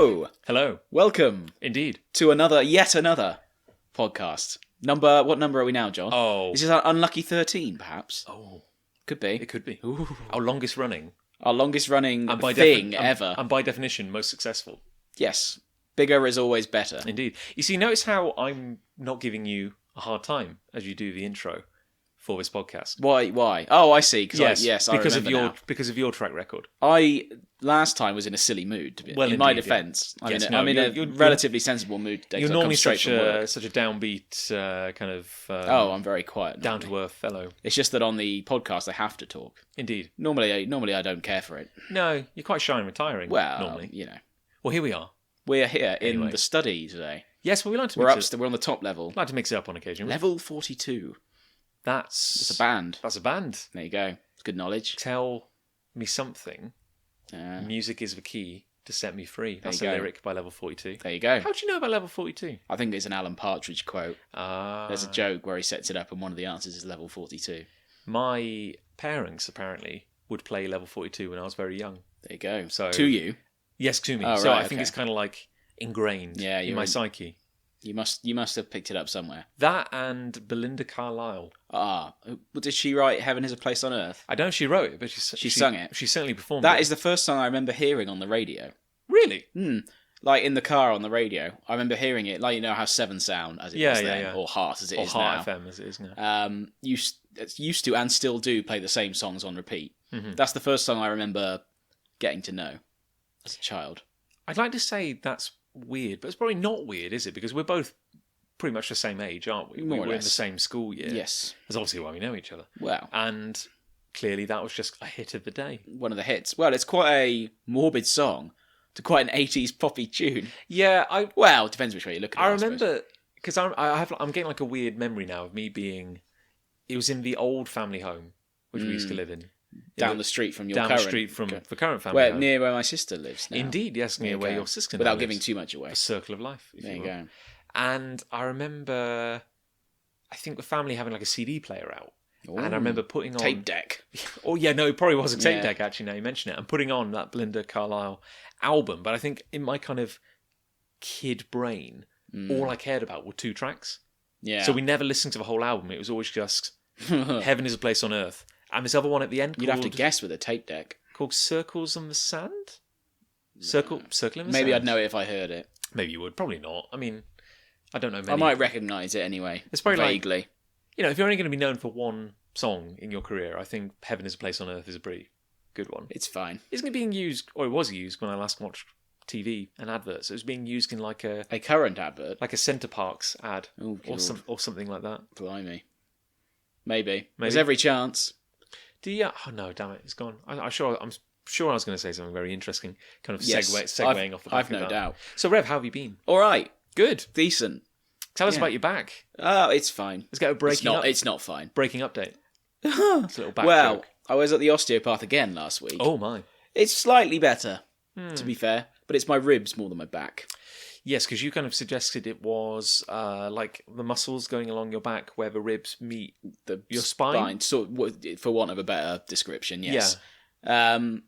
Hello. Hello. Welcome Indeed. to yet another podcast. What number are we now, John? Oh. This is our unlucky 13, perhaps. Oh. Could be. It could be. Ooh. Our longest running. Our longest running And ever. And by definition, most successful. Yes. Bigger is always better. Indeed. You see, notice how I'm not giving you a hard time as you do the intro for this podcast. Why? Oh, I see. Yes, I because of your track record. I last time was in a silly mood. To be, Well, in my indeed, defence, yeah. I'm in a relatively sensible mood today. You're 'cause I've normally come straight from work. such a downbeat kind of. I'm very quiet. down to earth fellow. It's just that on the podcast I have to talk. Indeed. Normally I don't care for it. No, you're quite shy and retiring. Well, normally. Well, here we are. We're here in Anyway. the study today. Yes, well, we like to. We're on the top level. Like to mix it up on occasion. Level 42. That's a band. That's a band. There you go. It's good knowledge. Tell me something. Music is the key to set me free. That's a lyric by Level 42. There you go. How do you know about Level 42? I think it's an Alan Partridge quote. There's a joke where he sets it up and one of the answers is Level 42. My parents apparently would play Level 42 when I was very young. There you go. So to you? Yes, to me. Oh, so right, I think it's kind of like ingrained in my psyche. You must have picked it up somewhere. That and Belinda Carlisle. Did she write Heaven is a Place on Earth? I don't know if she wrote it, but she sung it. She certainly performed That it. is the first song I remember hearing on the radio. Really? Like in the car on the radio. I remember hearing it, like you know how Seven Sound as it was then, or Heart as it is now. Or Heart FM as it is now. Used to and still do play the same songs on repeat. Mm-hmm. That's the first song I remember getting to know as a child. I'd like to say that's weird, but it's probably not weird, is it? Because we're both pretty much the same age, aren't we? More or we're in less. the same school year. Yes. That's obviously why we know each other. Well. And clearly that was just a hit of the day. One of the hits. Well, it's quite a morbid song to quite an 80s poppy tune. Yeah, Well, it depends which way you look at it. I remember, because I'm getting like a weird memory now of me being... It was in the old family home, which we used to live in. Down the street from your down current... the street from the current family home. Near where my sister lives now. Indeed, yes, near where your sister Without lives. giving too much away. A circle of life, if There you will. go. And I remember, I think the family having like a CD player out. Ooh. And I remember putting on... Tape deck. Oh, yeah, no, it probably was a tape deck, actually, now you mention it. And putting on that Belinda Carlisle album. But I think in my kind of kid brain, all I cared about were 2 tracks. Yeah. So we never listened to the whole album. It was always just Heaven is a Place on Earth. And this other one at the end You'd have to guess with a tape deck. Called Circles on the Sand? Circle in the Sand? Maybe I'd know it if I heard it. Maybe you would. Probably not. I mean, I don't know many. I might recognise it anyway. It's probably vaguely. Like, you know, if you're only going to be known for one song in your career, I think Heaven is a Place on Earth is a pretty good one. It's fine. Isn't it being used, or it was used when I last watched TV and adverts? It was being used in like a current advert, like a Centre Parks ad, or something like that. Blimey. Maybe. There's every chance. Oh no, damn it, it's gone. I'm sure I was going to say something very interesting, kind of segueing off the back I've no doubt. So Rev, how have you been? All right. Good. Decent. Tell us about your back. Oh, it's fine. Let's get a breaking It's not fine. Breaking update. It's a little back joke. I was at the osteopath again last week. Oh my. It's slightly better, to be fair, but it's my ribs more than my back. Yes, because you kind of suggested it was like the muscles going along your back where the ribs meet your spine. For want of a better description, yes. Yeah. And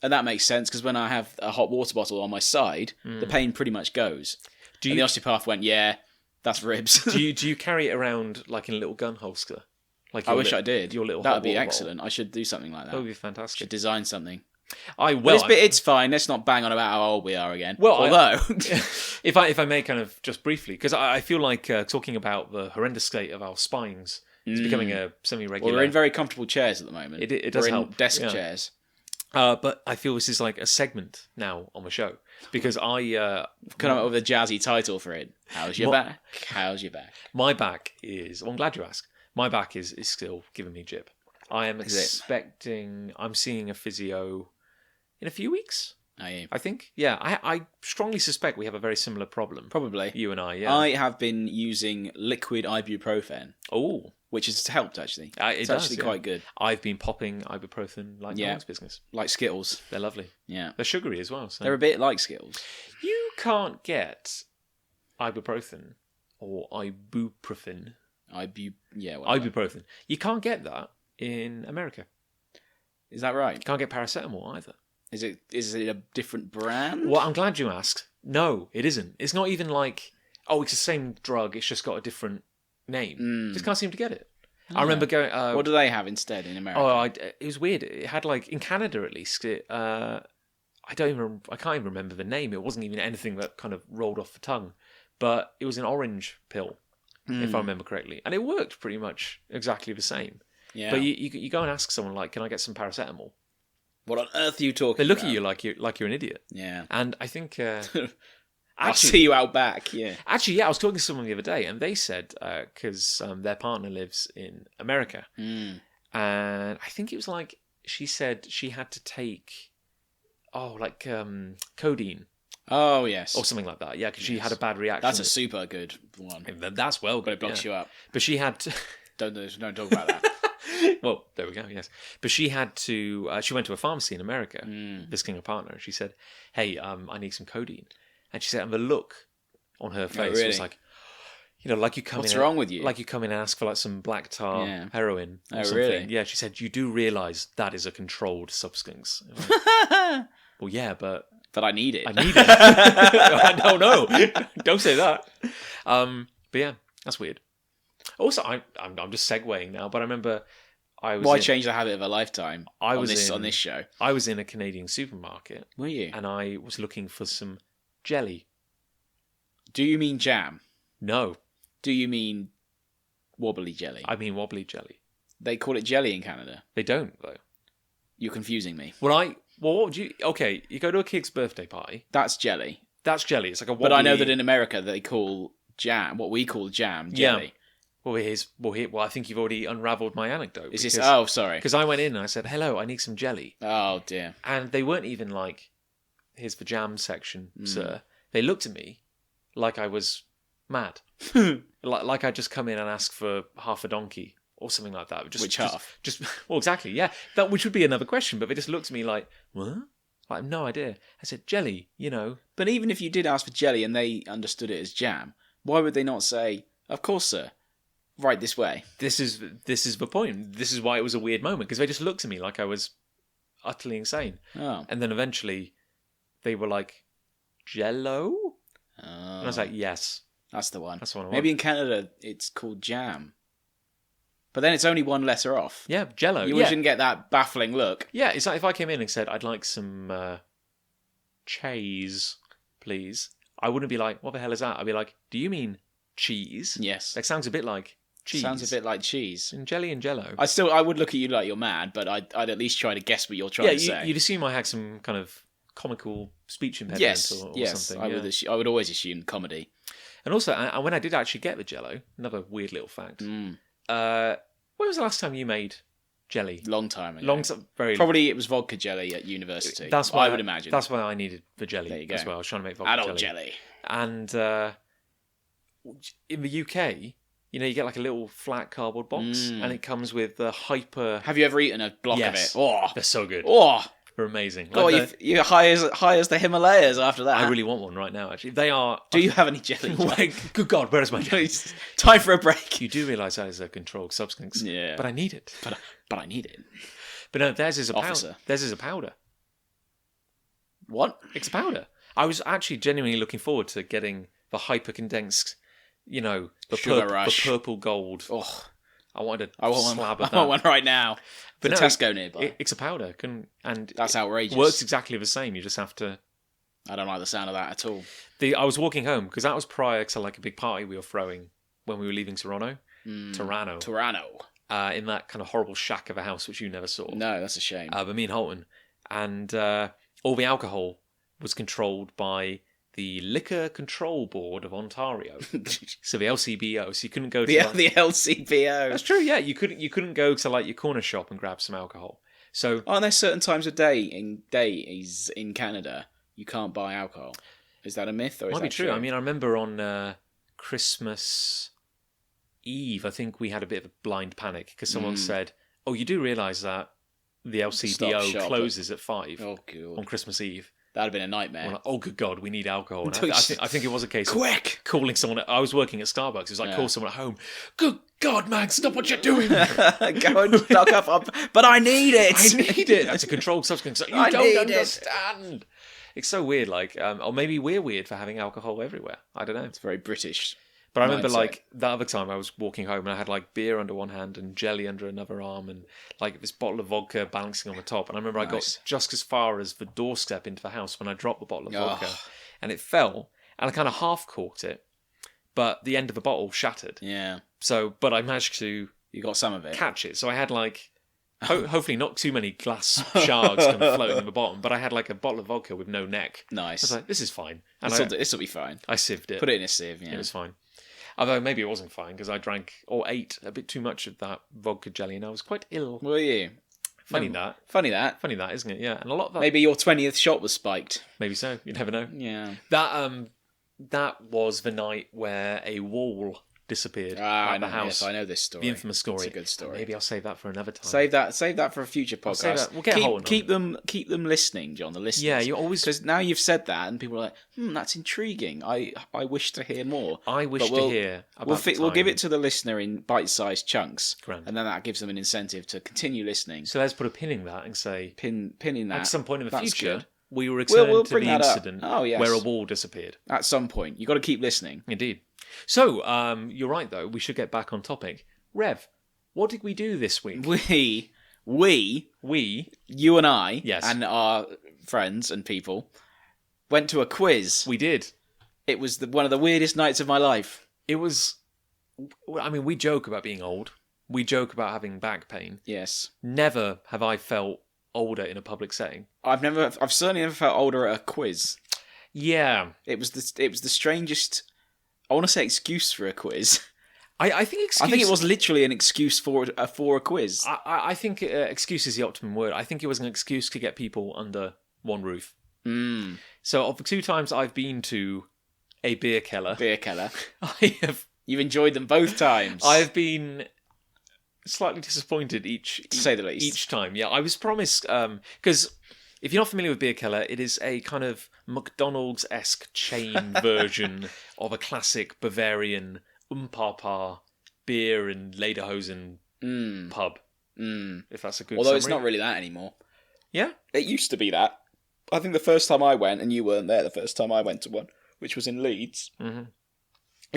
that makes sense because when I have a hot water bottle on my side, the pain pretty much goes. And the osteopath went, yeah, that's ribs. do you carry it around like in a little gun holster? Like I wish I did. Your little that hot would be water excellent. bottle. I should do something like that. That would be fantastic. Should design something. It's fine. Let's not bang on about how old we are again. Well, although, if I may, kind of just briefly, because I feel like talking about the horrendous state of our spines is becoming a semi-regular. Well, we're in very comfortable chairs at the moment. It does help. In desk chairs. But I feel this is like a segment now on the show because I come up with a jazzy title for it. How's your back? How's your back? My back is. Well, I'm glad you asked. My back is still giving me jip. I am expecting. I'm seeing a physio in a few weeks. Are you? I think. Yeah, I strongly suspect we have a very similar problem. Probably. You and I, yeah. I have been using liquid ibuprofen. Oh. Which has helped, actually. It's actually quite good. I've been popping ibuprofen like no one's business. Like Skittles. They're lovely. Yeah. They're sugary as well. So. They're a bit like Skittles. You can't get ibuprofen or ibuprofen. Ibuprofen. You can't get that in America. Is that right? You can't get paracetamol either. Is it a different brand? Well, I'm glad you asked. No, it isn't. It's not even like, oh, it's the same drug, it's just got a different name. Just can't seem to get it. I remember going... what do they have instead in America? Oh, it was weird. It had like, in Canada at least, I can't even remember the name. It wasn't even anything that kind of rolled off the tongue. But it was an orange pill, if I remember correctly. And it worked pretty much exactly the same. Yeah. But you go and ask someone like, can I get some paracetamol? What on earth are you talking about? They look at you like you're an idiot. Yeah. And I think... I'll see you out back, yeah. Actually, yeah, I was talking to someone the other day, and they said, because their partner lives in America, and I think it was like, she said she had to take, codeine. Oh, yes. Or something like that, yeah, because she had a bad reaction. That's a super good one. That's well good. But it blocks you up. But she had to... Don't talk about that. Well, there we go, yes. But she had to, she went to a pharmacy in America, visiting a partner, and she said, hey, I need some codeine. And she said, and the look on her face was like, like you come What's in. wrong with you? Like you come in and ask for like some black tar heroin or something. Really? Yeah, she said, you do realise that is a controlled substance. Well, yeah, but I need it. I need it. No, don't say that. But yeah, that's weird. Also, I'm just segueing now, but I remember Why change the habit of a lifetime on this show? I was in a Canadian supermarket. Were you? And I was looking for some jelly. Do you mean jam? No. Do you mean wobbly jelly? I mean wobbly jelly. They call it jelly in Canada. They don't, though. You're confusing me. Well, what would you... Okay, you go to a kid's birthday party. That's jelly. That's jelly. It's like a wobbly... But I know that in America they call jam, what we call jam, jelly. Yeah. Well, I think you've already unravelled my anecdote. Is this... Oh, sorry. Because I went in and I said, hello, I need some jelly. Oh, dear. And they weren't even like... Here's the jam section, sir. They looked at me like I was mad. like I'd just come in and ask for half a donkey or something like that. Which half? Well, exactly, yeah. Which would be another question, but they just looked at me like, what? I have no idea. I said, jelly, But even if you did ask for jelly and they understood it as jam, why would they not say, of course, sir, right this way? This is the point. This is why it was a weird moment, because they just looked at me like I was utterly insane. Oh. And then eventually... They were like, Jello? Oh. And I was like, yes. That's the one. That's the one I want. Maybe in Canada it's called jam. But then it's only one letter off. Yeah, Jello. You shouldn't get that baffling look. Yeah, it's like if I came in and said, I'd like some cheese, please. I wouldn't be like, what the hell is that? I'd be like, do you mean cheese? Yes. That sounds a bit like cheese. Sounds a bit like cheese. And jelly and Jello. I would look at you like you're mad, but I'd at least try to guess what you're trying to say. You'd assume I had some kind of comical speech impediment or something. I would always assume comedy. And also, when I did actually get the Jello, another weird little fact. When was the last time you made jelly? Long time ago. Probably it was vodka jelly at university. That's why I would imagine. That's why I needed the jelly there you go. as well. I was trying to make vodka adult jelly. And in the UK, you get like a little flat cardboard box, and it comes with the hyper. Have you ever eaten a block of it? Oh, they're so good. Oh. They're amazing. You're high as the Himalayas after that. I really want one right now, actually. They are... Do you have any jelly? Good God, where is my jelly? Time for a break. You do realise that is a controlled substance. Yeah. But I need it. But I need it. But no, theirs is a powder. Theirs is a powder. What? It's a powder. I was actually genuinely looking forward to getting the hyper-condensed, the purple gold. Oh. I wanted a slab of that. I want one right now. But the Tesco nearby. It's a powder. And that's outrageous. It works exactly the same. You just have to... I don't like the sound of that at all. I was walking home, because that was prior to like a big party we were throwing when we were leaving Toronto. Toronto. In that kind of horrible shack of a house, which you never saw. No, that's a shame. But me and Holton. And all the alcohol was controlled by the Liquor Control Board of Ontario. So the LCBO. So you couldn't go to the LCBO. That's true. Yeah, you couldn't go to like your corner shop and grab some alcohol. So aren't there certain times of days in Canada you can't buy alcohol? Is that a myth or is might that be true? I mean, I remember on Christmas Eve, I think we had a bit of a blind panic because someone said, "Oh, you do realise that the LCBO closes at 5 on Christmas Eve." That'd have been a nightmare. We're like, oh, good God, we need alcohol. And I think it was a case Quick! of calling someone. I was working at Starbucks. It was like, call someone at home. Good God, man, stop what you're doing. Go and stock up. But I need it. I need it. That's a controlled substance. You don't understand. It's so weird. Like, or maybe we're weird for having alcohol everywhere. I don't know. It's very British. But I remember, like, that other time I was walking home and I had, like, beer under one hand and jelly under another arm and, like, this bottle of vodka balancing on the top. And I remember I got just as far as the doorstep into the house when I dropped the bottle of vodka. And it fell. And I kind of half-corked it. But the end of the bottle shattered. Yeah. So, but I managed to... You got some of it. Catch it. So I had, like... hopefully not too many glass shards kind of floating in the bottom. But I had, like, a bottle of vodka with no neck. Nice. I was like, this is fine. And This will be fine. I sieved it. Put it in a sieve, yeah. It was fine. Although maybe it wasn't fine because I drank or ate a bit too much of that vodka jelly and I was quite ill. Were you? Funny that, isn't it? Yeah, and a lot of that. Maybe your 20th shot was spiked. Maybe so. You never know. Yeah. That was the night where a wall disappeared at the house. Yes, I know this story. The infamous story. It's a good story. Maybe I'll save that for another time. Save that for a future podcast. We'll get a hold on it. Keep them listening, John. The listeners. Yeah, you always because now you've said that, and people are like, that's intriguing. I wish to hear more. I wish to hear. We'll give it to the listener in bite-sized chunks, Grand. and then that gives them an incentive to continue listening. So let's put a pin in that and say pinning that at some point in the future. Good. We will return we'll to the incident where a wall disappeared. At some point, you got to keep listening. Indeed. So, you're right, though. We should get back on topic. Rev, what did we do this week? We, you and I, yes, and our friends and people went to a quiz. We did. It was one of the weirdest nights of my life. It was. I mean, we joke about being old. We joke about having back pain. Yes. Never have I felt older in a public setting. I've certainly never felt older at a quiz. Yeah. It was the strangest. I want to say excuse for a quiz. I think it was literally an excuse for a quiz. I think excuse is the optimum word. I think it was an excuse to get people under one roof. Mm. So of the 2 times I've been to a beer keller, You've enjoyed them both times. I have been slightly disappointed to say the least. Each time, yeah. I was promised because if you're not familiar with beer keller, it is a kind of McDonald's-esque chain version of a classic Bavarian Papa beer and lederhosen pub. If that's a good Although summary. It's not really that anymore. Yeah? It used to be that. I think the first time I went, and you weren't there the first time I went to one, which was in Leeds, it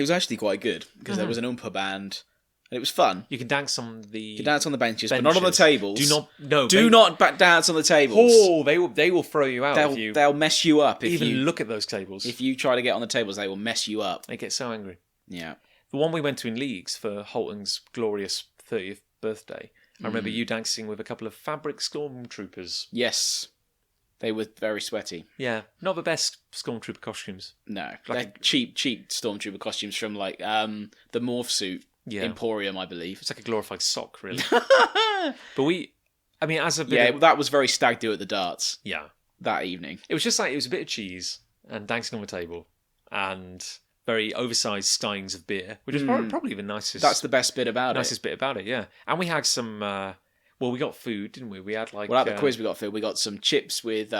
was actually quite good, because there was an band, and it was fun. You can dance on the benches, but not on the tables. Do not dance on the tables. Oh, they will throw you out. They'll mess you up if even you look at those tables. If you try to get on the tables, they will mess you up. They get so angry. Yeah. The one we went to in Leeds for Holton's glorious 30th birthday, I remember you dancing with a couple of fabric stormtroopers. Yes. They were very sweaty. Yeah, not the best stormtrooper costumes. No, they're cheap stormtrooper costumes from like the morph suit Emporium, I believe. It's like a glorified sock, really. But as a bit that was very stag do at the darts. Yeah, that evening it was just like it was a bit of cheese and dancing on the table and very oversized steins of beer, which is probably the nicest. That's the best bit about Nicest bit about it, yeah. And we had some. Well, we got food, didn't we? We had like... Well, at the quiz we got food. We got some chips with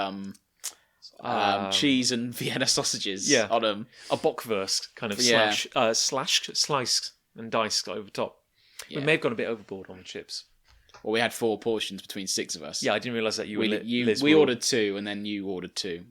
cheese and Vienna sausages on them. A bockwurst kind of sliced and diced over the top. Yeah. We may have gone a bit overboard on the chips. Well, we had 4 portions between 6 of us. Yeah, I didn't realise that Liz we ordered 2 and then you ordered 2.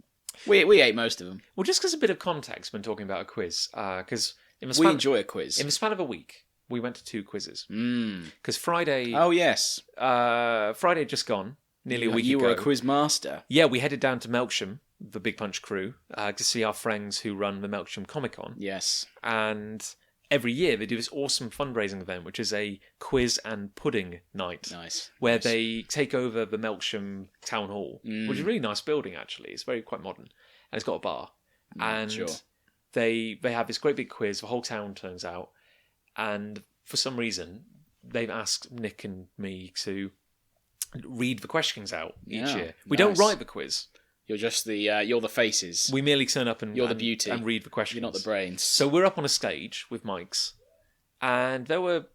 We ate most of them. Well, just because a bit of context when talking about a quiz, because we enjoy a quiz. In the span of a week, we went to 2 quizzes. Because Friday... Oh, yes. Friday had just gone, nearly a week ago. You were a quiz master. Yeah, we headed down to Melksham, the Big Punch crew, to see our friends who run the Melksham Comic-Con. Yes. And every year they do this awesome fundraising event, which is a quiz and pudding night. Nice. Where they take over the Melksham Town Hall, which is a really nice building, actually. It's quite modern. And it's got a bar. And they have this great big quiz. The whole town turns out. And for some reason, they've asked Nick and me to read the questions out each year. We don't write the quiz. You're just you're the faces. We merely turn up and you're the beauty and read the questions. You're not the brains. So we're up on a stage with mics, and there were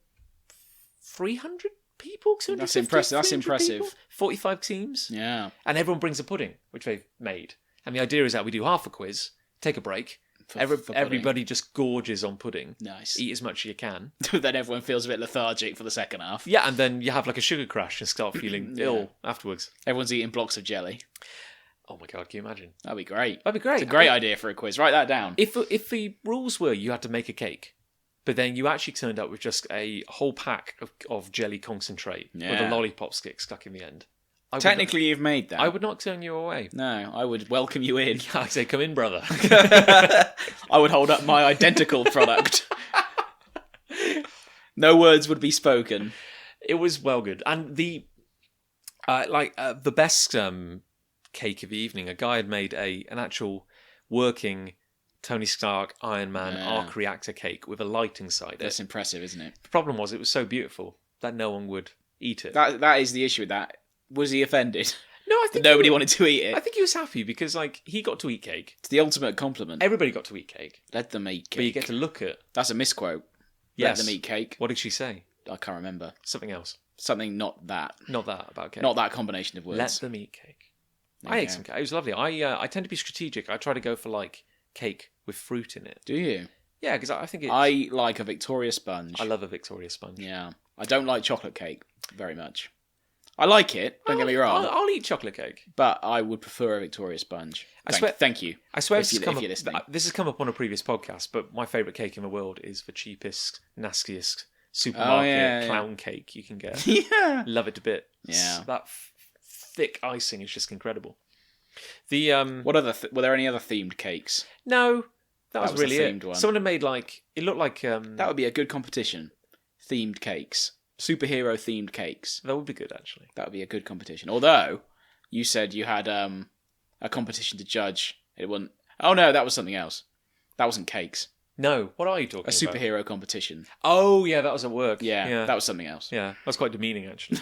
300 people. That's impressive. 45 teams. Yeah. And everyone brings a pudding, which they've made. And the idea is that we do half a quiz, take a break. For Everybody just gorges on pudding. Nice. Eat as much as you can. Then everyone feels a bit lethargic for the second half. Yeah, and then you have like a sugar crash and start feeling ill afterwards. Everyone's eating blocks of jelly. Oh my god, can you imagine? That'd be great. That'd be great. It's a great idea for a quiz. Write that down. If the rules were you had to make a cake, but then you actually turned up with just a whole pack of jelly concentrate with a lollipop stick stuck in the end. Technically, you've made that. I would not turn you away. No, I would welcome you in. I'd say, come in, brother. I would hold up my identical product. No words would be spoken. It was well good. And the best cake of the evening, a guy had made an actual working Tony Stark Iron Man arc reactor cake with a light inside it. That's impressive, isn't it? The problem was it was so beautiful that no one would eat it. That is the issue with that. Was he offended? No, I think nobody wanted to eat it. I think he was happy because he got to eat cake. It's the ultimate compliment. Everybody got to eat cake. Let them eat cake. But you get to look at... That's a misquote. Yes. Let them eat cake. What did she say? I can't remember. Something else. Something not that. Not that about cake. Not that combination of words. Let them eat cake. I ate some cake. It was lovely. I tend to be strategic. I try to go for like cake with fruit in it. Do you? Yeah, because I think it's... I like a Victoria sponge. I love a Victoria sponge. Yeah. I don't like chocolate cake very much. I like it, don't get me wrong. I'll eat chocolate cake. But I would prefer a Victoria sponge. Thank you. I swear this has come up on a previous podcast, but my favourite cake in the world is the cheapest, nastiest supermarket clown cake you can get. Yeah. Love it a bit. Yeah. That thick icing is just incredible. The were there any other themed cakes? No, that was really themed it. one. Someone had made it looked like that would be a good competition. Themed cakes. Superhero themed cakes. That would be good, actually. That would be a good competition. Although you said you had a competition to judge. It wasn't. Oh no, that was something else. That wasn't cakes. No, what are you talking about? A superhero competition. Oh yeah, that was at work. Yeah, that was something else. Yeah, that's quite demeaning, actually.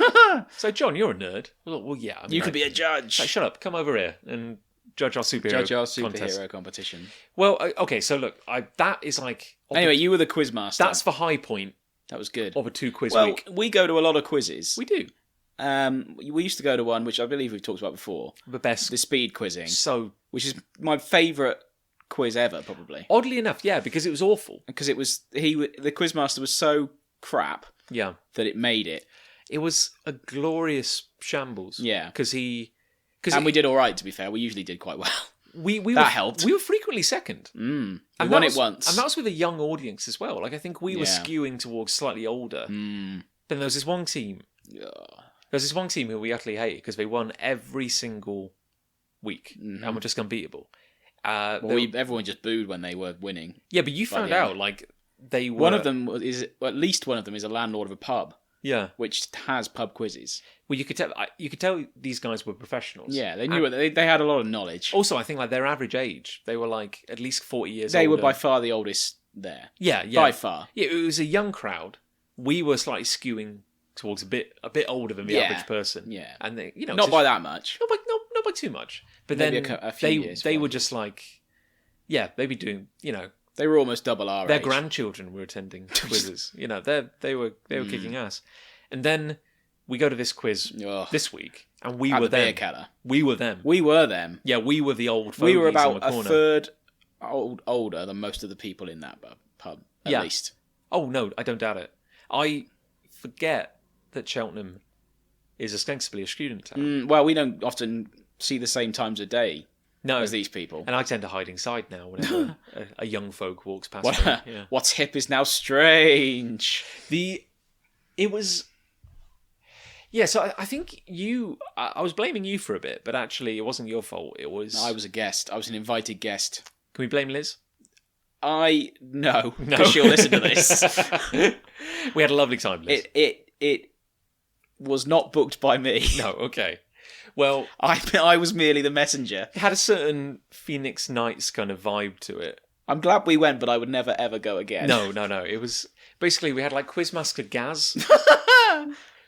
So John, you're a nerd. Well, yeah. I mean, you could be a judge. Shut up. Come over here and judge our superhero competition. Well, okay. So look, that is like. Anyway, you were the quizmaster. That's the high point. That was good. Of a 2-quiz week. Well, we go to a lot of quizzes. We do. We used to go to one, which I believe we've talked about before. The speed quizzing. So, which is my favourite quiz ever, probably. Oddly enough, yeah, because it was awful. Because the quizmaster was so crap. Yeah. That it made it. It was a glorious shambles. Yeah. Because we did all right, to be fair. We usually did quite well. Helped. We were frequently second. We won it once. And that was with a young audience as well. Like, I think we were skewing towards slightly older. Then there was this one team. Who we utterly hated because they won every single week and were just unbeatable. Everyone just booed when they were winning. Yeah, but you found out, like, they were... One of them at least one of them is a landlord of a pub. Yeah. Which has pub quizzes. Well, you could tell these guys were professionals. Yeah, they knew it. They had a lot of knowledge. Also, I think like their average age, they were like at least 40 years old. They were by far the oldest there. Yeah. By far. Yeah, it was a young crowd. We were slightly skewing towards a bit older than the average person. Yeah. And they, not by that much. Not by too much. But maybe then a few years they were just like, they'd be doing, They were almost double our their age. grandchildren were attending quizzes. They were kicking ass. And then we go to this quiz this week, and we were them. We were them. We were them. Yeah, we were the old fogies. We were about a third older than most of the people in that pub, at least. Oh, no, I don't doubt it. I forget that Cheltenham is ostensibly a student town. Well, we don't often see the same times of day as these people. And I tend to hide inside now whenever a young folk walks past me. Yeah. What's hip is now strange. It was... Yeah, so I think I was blaming you for a bit, but actually it wasn't your fault. It was... No, I was a guest. I was an invited guest. Can we blame Liz? No, because she'll listen to this. We had a lovely time, Liz. It was not booked by me. No, okay. Well... I was merely the messenger. It had a certain Phoenix Nights kind of vibe to it. I'm glad we went, but I would never ever go again. No. It was... Basically, we had like Quizmaster Gaz...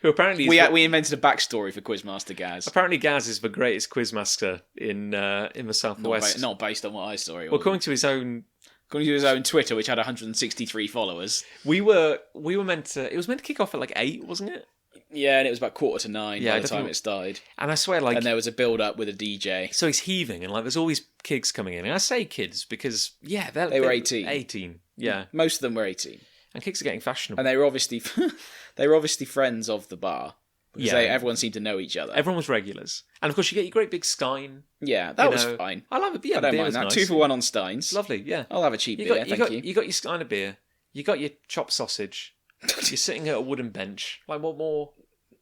Who apparently we invented a backstory for Quizmaster Gaz. Apparently, Gaz is the greatest quizmaster in the Southwest. Not based on what I saw. Well, according to his own Twitter, which had 163 followers, we were meant to. It was meant to kick off at like 8, wasn't it? Yeah, and it was about 9:15 by the time it started. And I swear, like... And there was a build-up with a DJ. So he's heaving, and like there's always kids coming in. And I say kids because, yeah... They were 18. 18, yeah. Most of them were 18. And kids are getting fashionable. And they were obviously friends of the bar. Because everyone seemed to know each other. Everyone was regulars. And of course you get your great big Stein. Yeah, that was fine. I love it. Yeah, I don't mind that. Nice. 2 for 1 on Steins. Lovely, yeah. I'll have a cheap beer, thank you. You got your Stein of beer. You got your chopped sausage. You're sitting at a wooden bench. Like, what more?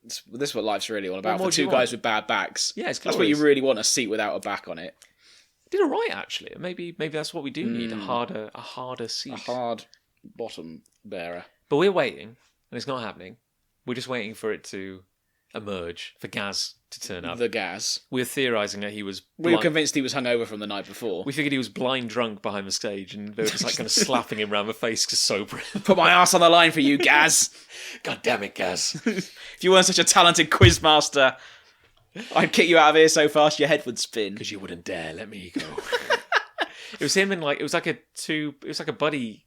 This is what life's really all about. For 2 guys with bad backs. Yeah, it's glorious. That's what you really want, a seat without a back on it. Did all right, actually. Maybe that's what we do need, a harder seat. A hard bottom bearer. But we're waiting, and it's not happening. We're just waiting for it to emerge, for Gaz to turn up. The Gaz. We were theorising that he was... We were convinced he was hungover from the night before. We figured he was blind drunk behind the stage, and they were just like kind of slapping him around the face to sober him. Put my ass on the line for you, Gaz. God damn it, Gaz. If you weren't such a talented quizmaster, I'd kick you out of here so fast your head would spin. Because you wouldn't dare let me go. It was him and like... It was like a buddy...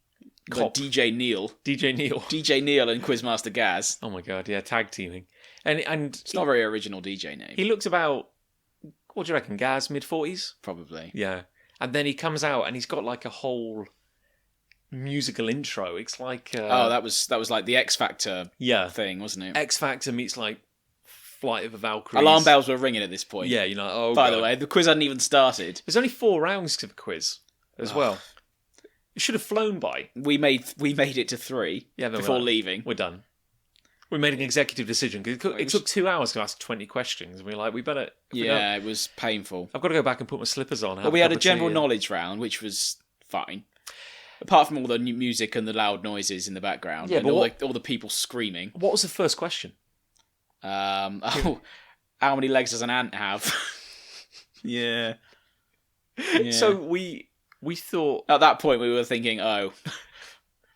Cop. DJ Neil. DJ Neil and Quizmaster Gaz. Oh my god, yeah, tag teaming. And it's not a very original DJ name. He looks about, what do you reckon, Gaz, mid-40s? Probably. Yeah. And then he comes out and he's got like a whole musical intro. It's like... that was like the X Factor thing, wasn't it? X Factor meets like Flight of the Valkyries. Alarm bells were ringing at this point. Yeah, you know, oh By the way, the quiz hadn't even started. There's only 4 rounds to the quiz as well. It should have flown by. We made it to 3 before leaving. We're done. We made an executive decision. It took 2 hours to ask 20 questions. And we were like, we better... Yeah, it was painful. I've got to go back and put my slippers on. But we had a general knowledge round, which was fine. Apart from all the new music and the loud noises in the background. Yeah, and all the people screaming. What was the first question? How many legs does an ant have? Yeah. So we thought... At that point, we were thinking,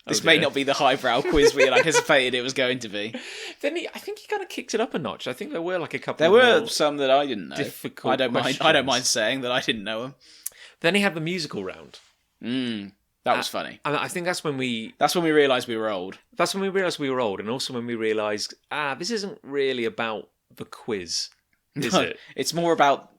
this may not be the highbrow quiz we had anticipated it was going to be. Then I think he kind of kicked it up a notch. I think there were like a couple. There were some that I didn't know. Difficult. I don't mind saying that I didn't know them. Then he had the musical round. That was funny. And I think that's when we realised we were old. That's when we realised we were old, and also when we realised, this isn't really about the quiz, is it? It's more about.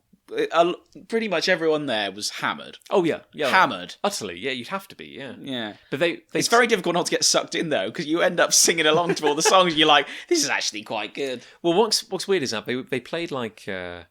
Pretty much everyone there was hammered. Oh yeah, hammered utterly. Yeah, you'd have to be. Yeah. But it's very difficult not to get sucked in though, because you end up singing along to all the songs. And you're like, this is actually quite good. Well, what's weird is that they played like I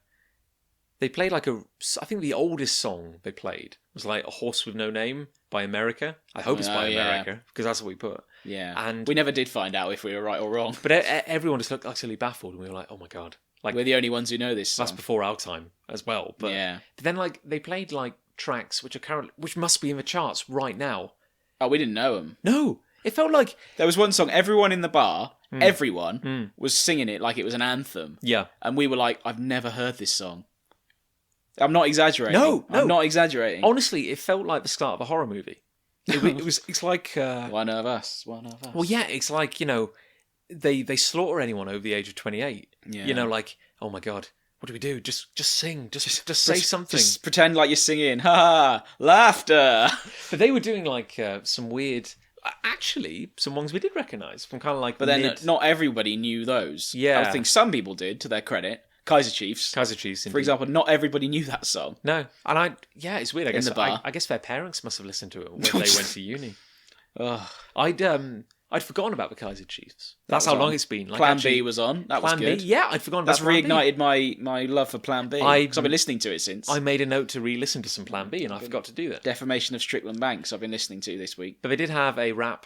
think the oldest song they played was like "A Horse with No Name" by America. I hope it's by America because that's what we put. Yeah, and we never did find out if we were right or wrong. But everyone just looked utterly baffled, and we were like, oh my god. Like, we're the only ones who know this song. That's before our time as well. But then, like, they played like tracks which must be in the charts right now. Oh, we didn't know them. No, it felt like there was one song. Everyone in the bar, everyone was singing it like it was an anthem. Yeah, and we were like, I've never heard this song. I'm not exaggerating. No, I'm not exaggerating. Honestly, it felt like the start of a horror movie. It's like one of us. Well, yeah, it's like they slaughter anyone over the age of 28. Yeah. Like, oh my god, what do we do? Just sing, just say something. Just pretend like you're singing. Ha! Laughter. But they were doing like some weird. Actually, some ones we did recognise from kind of like. But then not everybody knew those. Yeah, I think some people did, to their credit. Kaiser Chiefs, indeed. For example, not everybody knew that song. No, and it's weird. I guess their parents must have listened to it when they went to uni. I'd forgotten about the Kaiser Chiefs. That's how long it's been. Like, Plan B was on. That was good. B? Yeah, I'd forgotten about Plan B. That's reignited my love for Plan B. Because I've been listening to it since. I made a note to re-listen to some Plan B, and I forgot to do that. Defamation of Strickland Banks I've been listening to this week. But they did have a rap.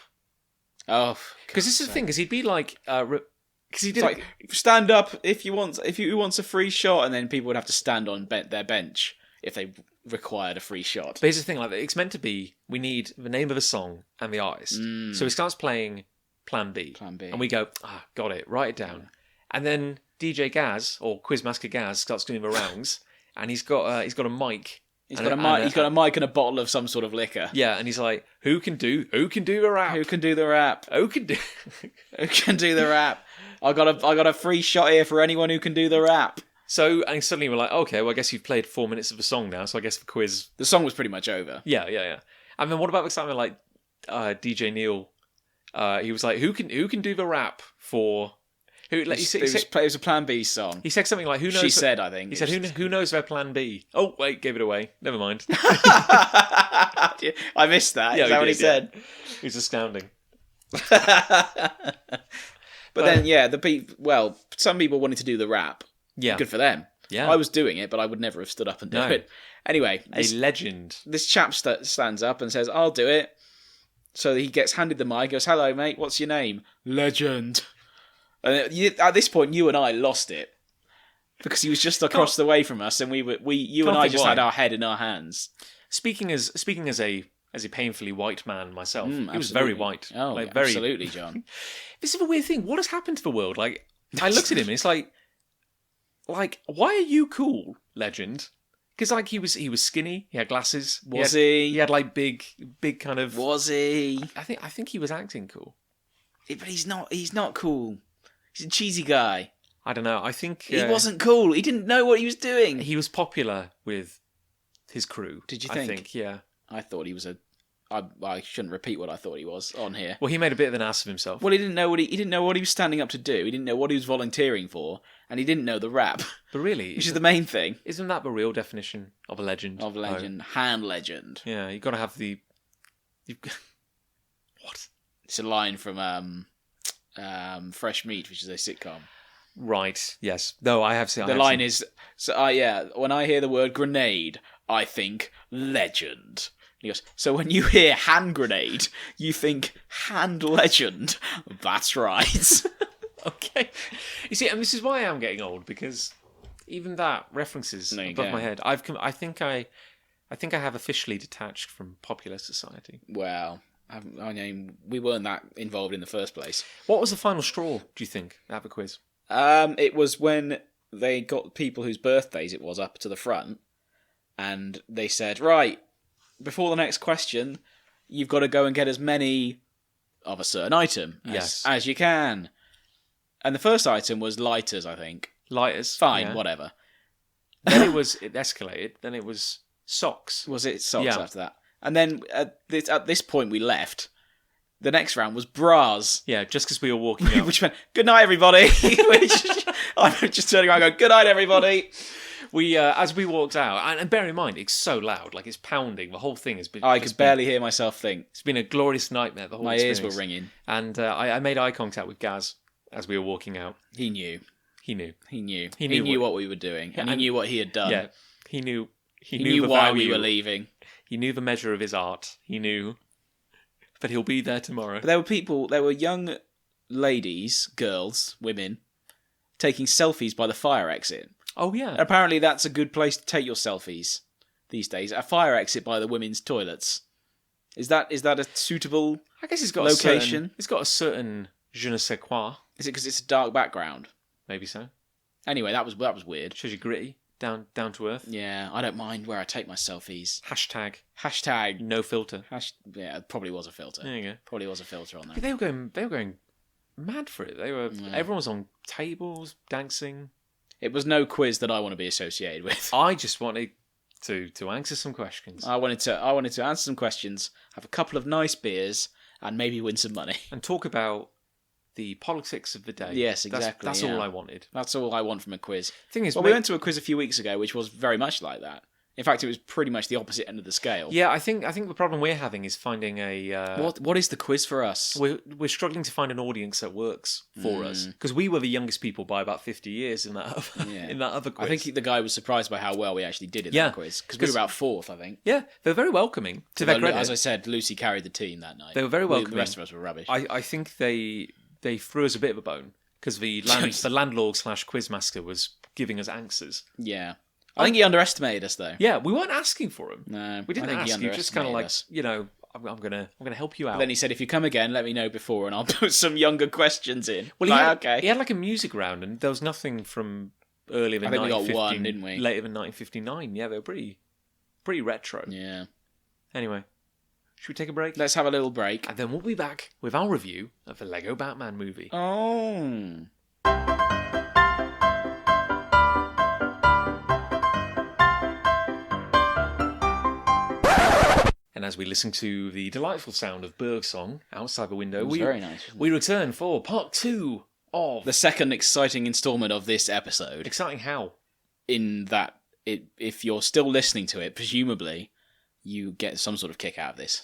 Oh. Because this is the thing, because he'd be like... Because he did like, stand up if you wants a free shot, and then people would have to stand on their bench if they required a free shot. But here's the thing, like, it's meant to be, we need the name of a song and the artist. So he starts playing Plan B. And we go, got it, write it down. And then DJ Gaz, or Quizmaster Gaz, starts doing the rounds, and he's got a mic. He's got a mic and a bottle of some sort of liquor. Yeah, and he's like, who can do the rap? Who can do the rap? Who can do the rap? I got a free shot here for anyone who can do the rap. So, and suddenly we're like, okay, well, I guess you've played 4 minutes of the song now, so I guess the quiz... The song was pretty much over. Yeah. And then what about something like DJ Neil? He was like, who can do the rap for... It was a Plan B song. He said something like, "Who knows?" She said, I think. He said, "Who knows their Plan B?" Oh, wait, gave it away. Never mind. I missed that. Is that what he said? Yeah. He's astounding. But then, some people wanted to do the rap. Yeah. Good for them. Yeah. I was doing it, but I would never have stood up and do it. Anyway. A legend. This chap stands up and says, I'll do it. So he gets handed the mic, goes, hello, mate, what's your name? Legend. And at this point, you and I lost it. Because he was just across the way from us, and you and I just had our head in our hands. Speaking as a painfully white man myself, he was very white. Oh, absolutely, John. This is a weird thing. What has happened to the world? Like, I looked at him and it's like, why are you cool, legend? Because he was skinny. He had glasses. Was he? He had like big kind of. Was he? I think he was acting cool. But he's not. He's not cool. He's a cheesy guy. I don't know. I think he wasn't cool. He didn't know what he was doing. He was popular with his crew. Did you think? I think, yeah. I thought he was I shouldn't repeat what I thought he was on here. Well, he made a bit of an ass of himself. Well, he didn't know what he was standing up to do. He didn't know what he was volunteering for, and he didn't know the rap. But really, which is the main thing. Isn't that the real definition of a legend? Of legend, hand legend. Yeah, you've got to have the. What? It's a line from Fresh Meat, which is a sitcom. Right. Yes. No, I have seen. The line is when I hear the word grenade, I think legend. He goes, so when you hear hand grenade, you think hand legend. That's right. Okay. You see, and this is why I'm getting old, because even that references above my head. I think I have officially detached from popular society. Well, I mean, we weren't that involved in the first place. What was the final straw, do you think, at the quiz? It was when they got people whose birthdays it was up to the front, and they said, right, before the next question, you've got to go and get as many of a certain item as you can. And the first item was lighters, I think. Lighters. Fine, whatever. Then it escalated. Then it was socks. Was it socks after that? And then at this point we left. The next round was bras. Yeah, just because we were walking out. Which meant, good night, everybody. I'm just turning around and going, good night, everybody. We, as we walked out, and bear in mind, it's so loud, like it's pounding. The whole thing has been. I could barely hear myself think. It's been a glorious nightmare. The whole experience. Ears were ringing, and I made eye contact with Gaz as we were walking out. He knew. He knew what we were doing, and he knew what he had done. Yeah, he knew why we were leaving. He knew the measure of his art. He knew that he'll be there tomorrow. But there were young ladies, girls, women, taking selfies by the fire exit. Oh, yeah. Apparently that's a good place to take your selfies these days. A fire exit by the women's toilets. Is that a suitable I guess it's got location? It's got a certain je ne sais quoi. Is it because it's a dark background? Maybe so. Anyway, that was weird. Shows you gritty, down to earth. Yeah, I don't mind where I take my selfies. Hashtag no filter. Yeah, it probably was a filter. There you go. Probably was a filter on that. But they were going mad for it. Everyone was on tables, dancing. It was no quiz that I want to be associated with. I just wanted to answer some questions. I wanted to answer some questions, have a couple of nice beers, and maybe win some money. And talk about the politics of the day. Yes, exactly. That's all I wanted. That's all I want from a quiz. Thing is, we went to a quiz a few weeks ago, which was very much like that. In fact, it was pretty much the opposite end of the scale. Yeah, I think the problem we're having is finding a... What is the quiz for us? We're struggling to find an audience that works for us. Because we were the youngest people by about 50 years in that other quiz. I think the guy was surprised by how well we actually did in that quiz. Because we were about fourth, I think. Yeah, they're very welcoming. To their credit. As I said, Lucy carried the team that night. They were very welcoming. The rest of us were rubbish. I think they threw us a bit of a bone. Because the landlord / quizmaster was giving us answers. Yeah. I think he underestimated us, though. Yeah, we weren't asking for him. No, we didn't ask. You just kind of like, I'm gonna help you out. But then he said, if you come again, let me know before, and I'll put some younger questions in. Well, he had like a music round, and there was nothing from earlier than 1950. I think we got one, didn't we? Later than 1959. Yeah, they were pretty retro. Yeah. Anyway, should we take a break? Let's have a little break, and then we'll be back with our review of the Lego Batman movie. Oh. And as we listen to the delightful sound of birdsong outside the window, very nice, we return for part 2 of the second exciting installment of this episode. exciting how? In that, if you're still listening to it, presumably you get some sort of kick out of this.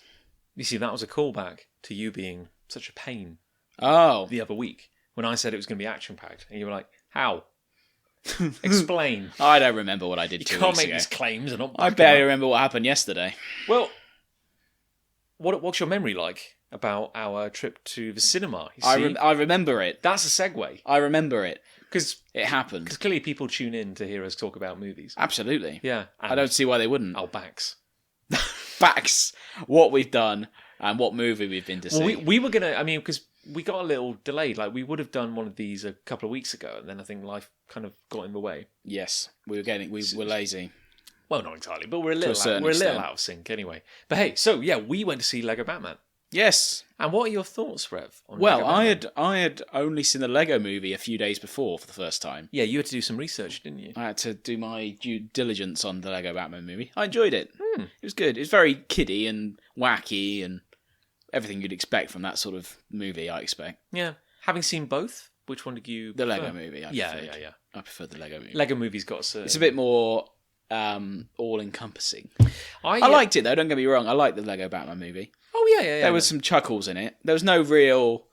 You see, that was a callback to you being such a pain The other week when I said it was going to be action-packed. And you were like, how? Explain. I don't remember what I did You 2 can't weeks make ago. these claims and not I back barely them up. remember what happened yesterday. Well, what's your memory like about our trip to the cinema? You see, I remember it. that's a segue. I remember it. Because It happened. clearly people tune in to hear us talk about movies. Absolutely. Yeah. I don't see why they wouldn't. Our backs. Facts. What we've done and what movie we've been to see. Well, we were going to, because we got a little delayed. Like, we would have done one of these a couple of weeks ago, and then I think life kind of got in the way. Yes, we were lazy. Well, not entirely, but we're a a little certain out extent. of sync anyway. But hey, so yeah, we went to see Lego Batman. Yes. And what are your thoughts, Rev? On Well, Lego Batman? I had only seen the Lego movie a few days before for the first time. Yeah, you had to do some research, didn't you? I had to do my due diligence on the Lego Batman movie. I enjoyed it. It was good. It was very kiddie and wacky and everything you'd expect from that sort of movie, I expect. Yeah. Having seen both, which one did you The prefer? Lego movie, I Yeah. I preferred the Lego movie. Lego movies got a certain... It's a bit more all-encompassing. I liked it, though, don't get me wrong. I liked the Lego Batman movie. Oh, yeah. There was some chuckles in it. There was no real,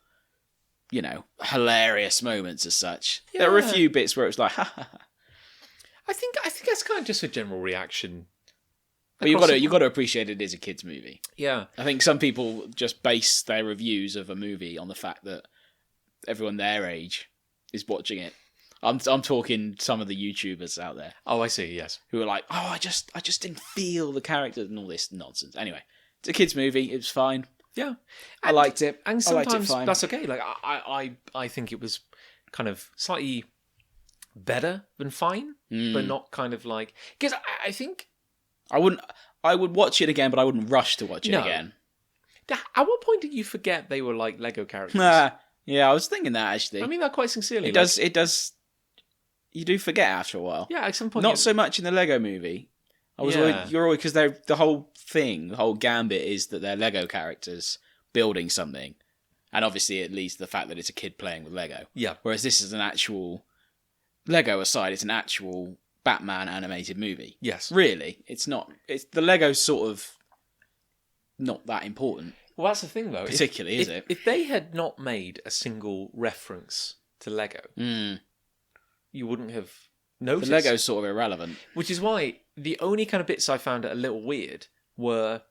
hilarious moments as such. There were a Yeah. few bits where it was like, ha ha ha. I think that's kind of just a general reaction. But you've got to appreciate it is a kids' movie. Yeah. I think some people just base their reviews of a movie on the fact that everyone their age is watching it. I'm talking some of the YouTubers out there Oh, I see. Yes. who are like, oh, I just didn't feel the characters and all this nonsense. Anyway, it's a kids' movie. It was fine. Yeah. I liked it. And I liked it sometimes fine. that's okay. Like I think it was kind of slightly better than fine, but not kind of like, because I think I would watch it again, but I wouldn't rush to watch it No. again. at what point did you forget they were like Lego characters? Yeah, I was thinking that actually. I mean that quite sincerely. It does. You do forget after a while. Yeah, at some point. Not so much in the Lego movie. You're always because the whole thing, the whole gambit is that they're Lego characters building something, and obviously it leads to the fact that it's a kid playing with Lego. Yeah. Whereas this is an actual Lego aside, it's an actual Batman animated movie. Yes. Really, it's not. It's the Lego's sort of not that important, Well, that's the thing though. particularly, is it? If they had not made a single reference to Lego, you wouldn't have noticed. The Lego's sort of irrelevant. Which is why the only kind of bits I found it a little weird were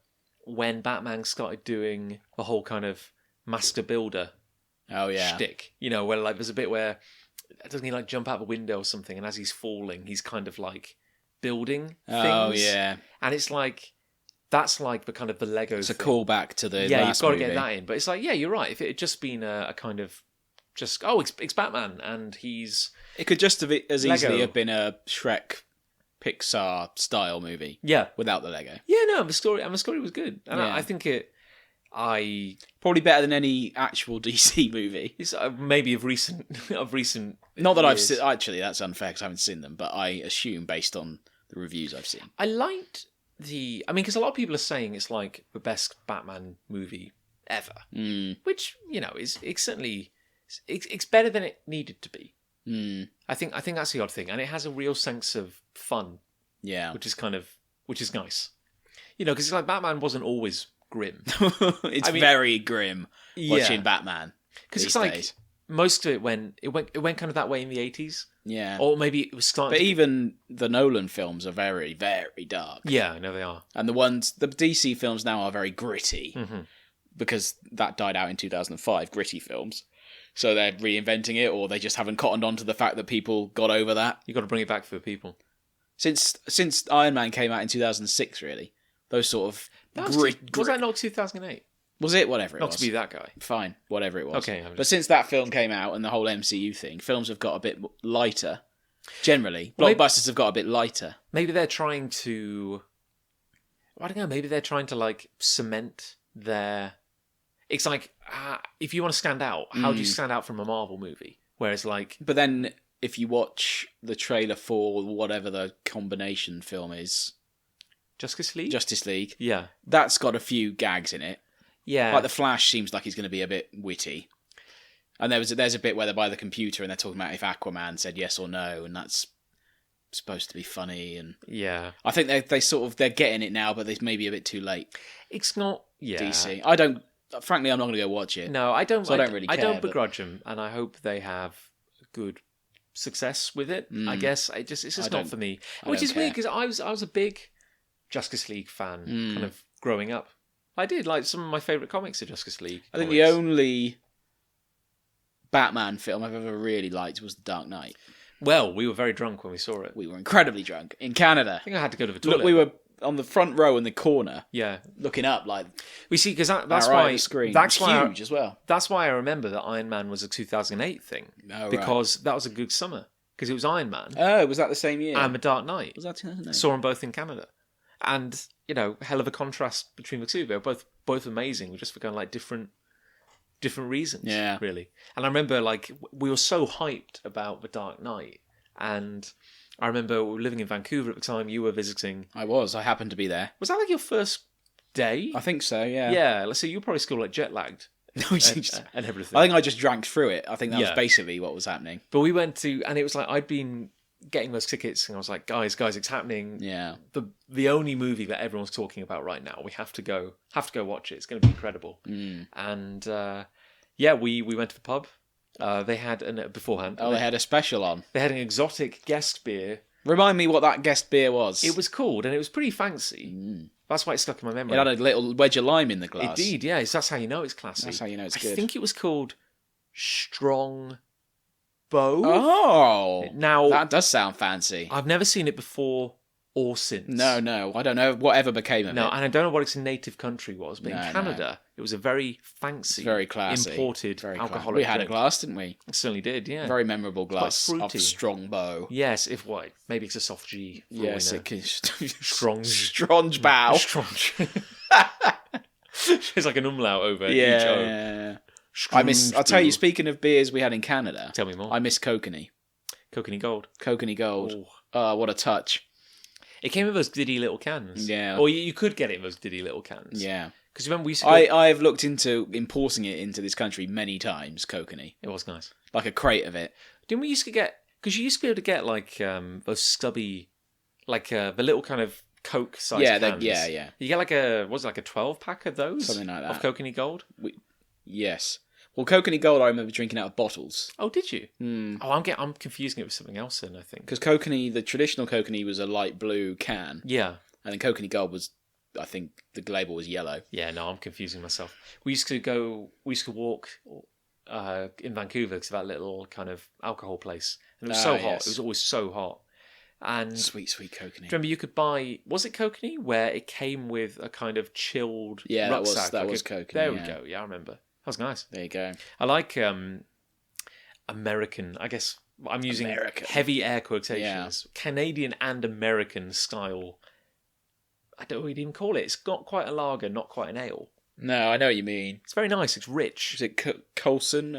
when Batman started doing the whole kind of master builder Oh yeah. shtick. Where like there's a bit where doesn't he like jump out the window or something, and as he's falling, he's kind of like building things. Oh yeah. And it's like that's like the kind of the Lego. It's a thing. callback to the Yeah, last you've got to movie. get that in. But it's like, yeah, you're right. If it had just been a kind of just it's Batman and he's It could just have as easily Lego. have been a Shrek Pixar style movie yeah. without the Lego. Yeah, no, the story was good, and Yeah. I think Probably better than any actual DC movie. it's maybe of recent Not that I've years. seen. Actually, that's unfair because I haven't seen them, but I assume based on the reviews I've seen. I liked because a lot of people are saying it's like the best Batman movie ever, which is certainly it's better than it needed to be. I think that's the odd thing, and it has a real sense of fun, Yeah. which is nice. Because it's like Batman wasn't always grim. It's very grim watching Yeah. Batman. Because these it's like days. most of it went kind of that way in the 80s. Yeah. Or maybe it was starting But to... even the Nolan films are very, very dark. Yeah, I know they are. And the DC films now are very gritty because that died out in 2005, gritty films. So they're reinventing it, or they just haven't cottoned on to the fact that people got over that. You got to bring it back for the people. Since Iron Man came out in 2006, really, those sort of Was that not 2008? Was it? Whatever it Not was. to be that guy. Fine, whatever it was. Okay, But since that film came out and the whole MCU thing, films have got a bit lighter. Generally, Well, blockbusters have got a bit lighter. Maybe they're trying to... I don't know, maybe they're trying to like cement their... It's like, if you want to stand out, how do you stand out from a Marvel movie? Whereas like... But then, if you watch the trailer for whatever the combination film is, Justice League? Justice League, Yeah. that's got a few gags in it. Yeah. Like The Flash seems like he's going to be a bit witty. And there's a bit where they're by the computer and they're talking about if Aquaman said yes or no, and that's supposed to be funny. And Yeah. I think they're getting it now, but they may be a bit too late. It's not... Yeah. DC. Frankly, I'm not going to go watch it. No, I don't. So I don't really care. I don't begrudge them, and I hope they have good success with it. I guess it's just not for me, which is weird because I was a big Justice League fan, kind of growing up. I did like some of my favorite comics of Justice League. I think the only Batman film I've ever really liked was The Dark Knight. Well, we were very drunk when we saw it. We were incredibly drunk in Canada. I think I had to go to the toilet. Look, we were on the front row in the corner. Yeah, looking up like we see because that's right why on the screen. That's why huge as well. That's why I remember that Iron Man was a 2008 thing because that was a good summer because it was Iron Man. Oh, was that the same year? And The Dark Knight. Was that 2008? Saw them both in Canada, and hell of a contrast between the two. They were both amazing, just for kind of like different reasons. Yeah, really. And I remember like we were so hyped about The Dark Knight, and I remember we were living in Vancouver at the time. You were visiting. I was. I happened to be there. Was that like your first day? I think so. Yeah. Yeah. Let's say you were probably still like jet lagged. And everything. I think I just drank through it. I think that was basically what was happening. But we went to, and it was like I'd been getting those tickets, and I was like, guys, it's happening. Yeah. The only movie that everyone's talking about right now. We have to go watch it. It's going to be incredible. And we went to the pub. They had beforehand. Oh, they had a special on. They had an exotic guest beer. Remind me what that guest beer was. It was called, and it was pretty fancy. That's why it stuck in my memory. It had a little wedge of lime in the glass. It did, yeah. That's how you know it's classy. That's how you know it's good. I think it was called Strong Bow. Oh, now that does sound fancy. I've never seen it before or since. No, I don't know whatever became of it. No, and I don't know what its native country was, but in Canada, it was a very fancy, very classy, imported alcoholic. We had drink. a glass, didn't we? It certainly did, yeah. Very memorable glass of Strong Bow. Yes, maybe it's a soft G. Yes, it can. Stronge Bow. Stronge. It's like an umlaut over each O. Yeah. I'll tell you, speaking of beers we had in Canada. Tell me more. I miss Kokanee. Kokanee Gold. Kokanee Gold. Oh, what a touch. It came in those diddy little cans. Yeah. Or you could get it in those diddy little cans. Yeah. Because remember we used to I've looked into importing it into this country many times, Kokanee. It was nice. Like a crate of it. Didn't we used to get... Because you used to be able to get like those stubby... Like the little kind of Coke size cans. Yeah. You get like a 12-pack of those? Something like that. Of Kokanee Gold? Yes. Well, Kokanee Gold I remember drinking out of bottles. Oh, did you? Oh, I'm confusing it with something else then, I think. Because Kokanee, the traditional Kokanee was a light blue can. Yeah. And then Kokanee Gold was, I think the label was yellow. Yeah, no, I'm confusing myself. We used to walk in Vancouver to that little kind of alcohol place. And it was so hot. Yes. It was always so hot. And sweet Kokanee. Remember you could buy, was it Kokanee? Where it came with a kind of chilled rucksack. That was Kokanee. There we go. Yeah, I remember. That was nice. There you go. I like American, I guess I'm using heavy air quotations. Yeah. Canadian and American style. I don't know what you'd even call it. It's got quite a lager, not quite an ale. No, I know what you mean. It's very nice. It's rich. Is it Colson,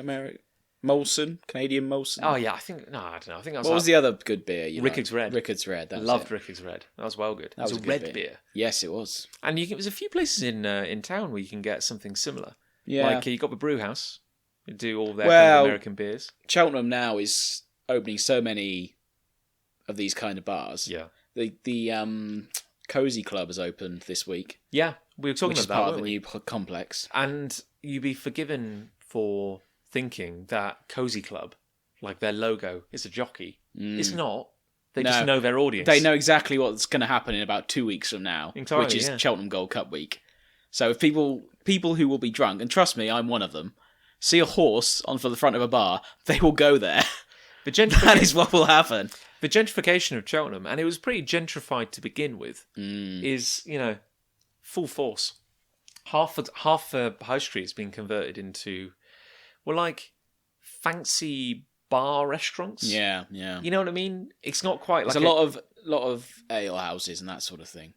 Molson? Canadian Molson? Oh, yeah. I don't know. I think that was... What was the other good beer? Rickard's Red. Rickard's Red. Loved Rickard's Red. That was well good. That was a red beer. Yes, it was. And there's a few places in town where you can get something similar. Yeah. Like you got the brew house. You do all their kind of American beers. Cheltenham now is opening so many of these kind of bars. Yeah. The Cozy Club has opened this week. Yeah, we were talking about that. Part of the new complex. And you'd be forgiven for thinking that Cozy Club, like their logo, is a jockey. It's not. They just know their audience. They know exactly what's going to happen in about 2 weeks from now, entirely, which is Cheltenham Gold Cup week. So if people who will be drunk, and trust me, I'm one of them, see a horse on for the front of a bar, they will go there. That is what will happen. The gentrification of Cheltenham, and it was pretty gentrified to begin with, is, full force. Half the high street has been converted into, fancy bar restaurants. Yeah. You know what I mean? It's not quite like... There's a lot of ale houses and that sort of thing.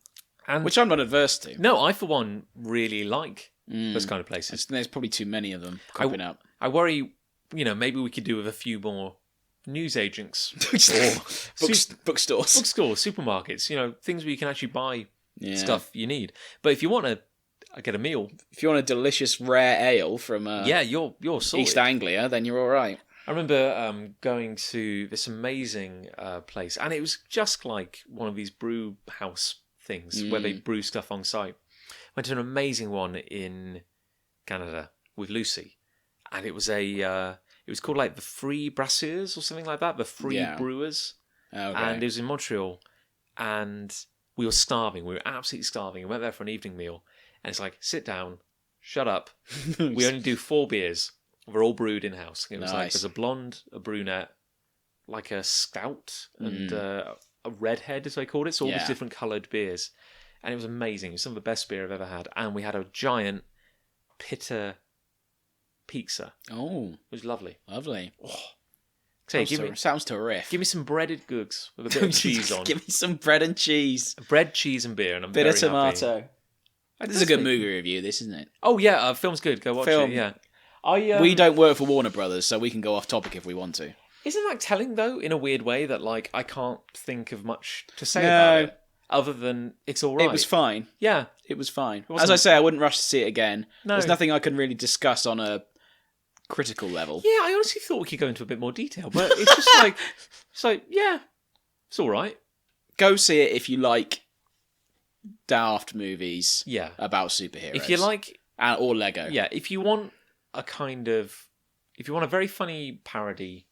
Which I'm not adverse to. No, I, for one, really like those kind of places. There's probably too many of them cropping up. I worry, maybe we could do with a few more newsagents or bookstores, supermarkets. Things where you can actually buy stuff you need. But if you want I get a meal. If you want a delicious rare ale from You're sorted. East Anglia, then you're all right. I remember going to this amazing place, and it was just like one of these brew house things where they brew stuff on site. Went to an amazing one in Canada with Lucy, and it was it was called like the Free Brasseurs or something like that, the Free Brewers, and it was in Montreal, and we were starving. We were absolutely starving. We went there for an evening meal, and it's like, sit down, shut up. We only do 4 beers. We're all brewed in house. It was like there's a blonde, a brunette, like a stout, and a redhead, as they called it. So all these different coloured beers, and it was amazing. It was some of the best beer I've ever had. And we had a giant pitta pizza. Oh, it was lovely. Lovely. Oh. Sounds terrific. Give me some breaded goods with a bit of cheese on. Give me some bread and cheese. Bread, cheese, and beer, and I'm bit very of tomato. Happy. This is a good movie review, this, isn't it? Oh yeah, film's good. Go watch it. Yeah. We don't work for Warner Brothers, so we can go off topic if we want to. Isn't that telling, though, in a weird way, that like I can't think of much to say about it other than it's all right? It was fine. Yeah, it was fine. As I say, I wouldn't rush to see it again. No. There's nothing I can really discuss on a critical level. Yeah, I honestly thought we could go into a bit more detail, but it's just like, yeah, it's all right. Go see it if you like daft movies about superheroes. If you like... or Lego. Yeah, if you want a very funny parody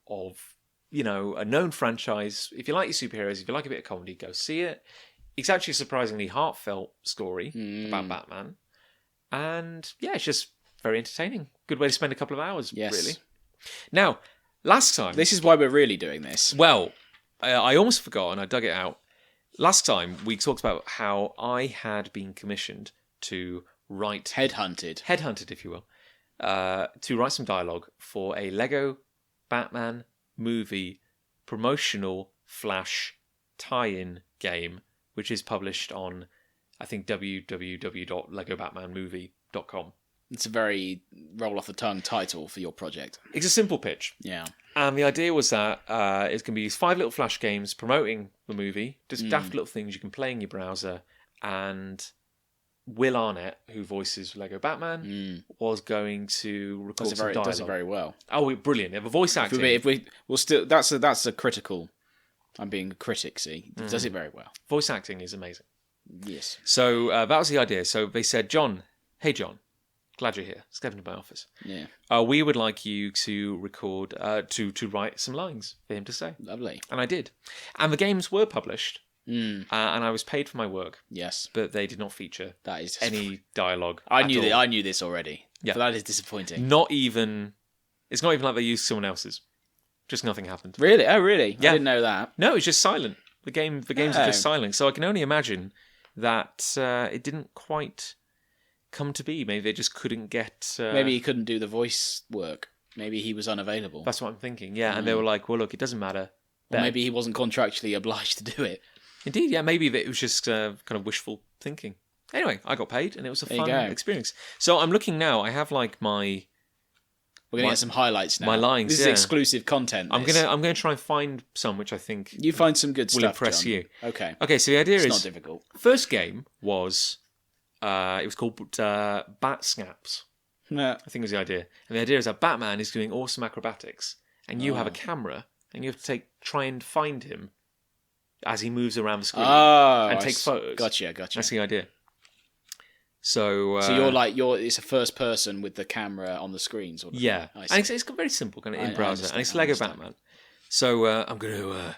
of, a known franchise, if you like your superheroes, if you like a bit of comedy, go see it. It's actually a surprisingly heartfelt story about Batman. And yeah, it's just very entertaining. Good way to spend a couple of hours, really. Now, last time... This is why we're really doing this. Well, I almost forgot, and I dug it out. Last time, we talked about how I had been commissioned to write... Headhunted, if you will. To write some dialogue for a Lego Batman movie promotional flash tie-in game, which is published on, I think, www.legobatmanmovie.com. It's a very roll-off-the-tongue title for your project. It's a simple pitch. Yeah. And the idea was that it's going to be these 5 little flash games promoting the movie, just daft little things you can play in your browser, and Will Arnett, who voices Lego Batman, was going to record some dialogue. Does it very well. Oh, brilliant! Yeah, the voice acting. That's a critical. I'm being a critic. See, does it very well. Voice acting is amazing. Yes. So that was the idea. So they said, John, hey John, glad you're here. Step into my office. Yeah. We would like you to record, to write some lines for him to say. Lovely. And I did. And the games were published. And I was paid for my work. Yes, but they did not feature any dialogue. I knew this already. Yeah, but that is disappointing. It's not even like they used someone else's. Just nothing happened. Really? Oh, really? Yeah. I didn't know that. No, it's just silent. The games are just silent. So I can only imagine that it didn't quite come to be. Maybe they just couldn't get. Maybe he couldn't do the voice work. Maybe he was unavailable. That's what I'm thinking. Yeah, and they were like, "Well, look, it doesn't matter." Or maybe he wasn't contractually obliged to do it. Indeed, yeah, maybe it was just kind of wishful thinking. Anyway, I got paid, and it was a fun experience. So I'm looking now. I have like my... We're going to get some highlights now. My lines, This is exclusive content. I'm gonna try and find some which I think... You find some good will stuff, impress John. you. Okay. Okay, so the idea is... It's not difficult. First game was... it was called Bat Snaps. Yeah. I think was the idea. And the idea is that Batman is doing awesome acrobatics, and you have a camera, and you have to try and find him as he moves around the screen and take photos. Gotcha. That's the idea. So it's a first person with the camera on the screen, sort of. Yeah, and it's very simple, kind of in browser, and it's Lego Batman. So I'm gonna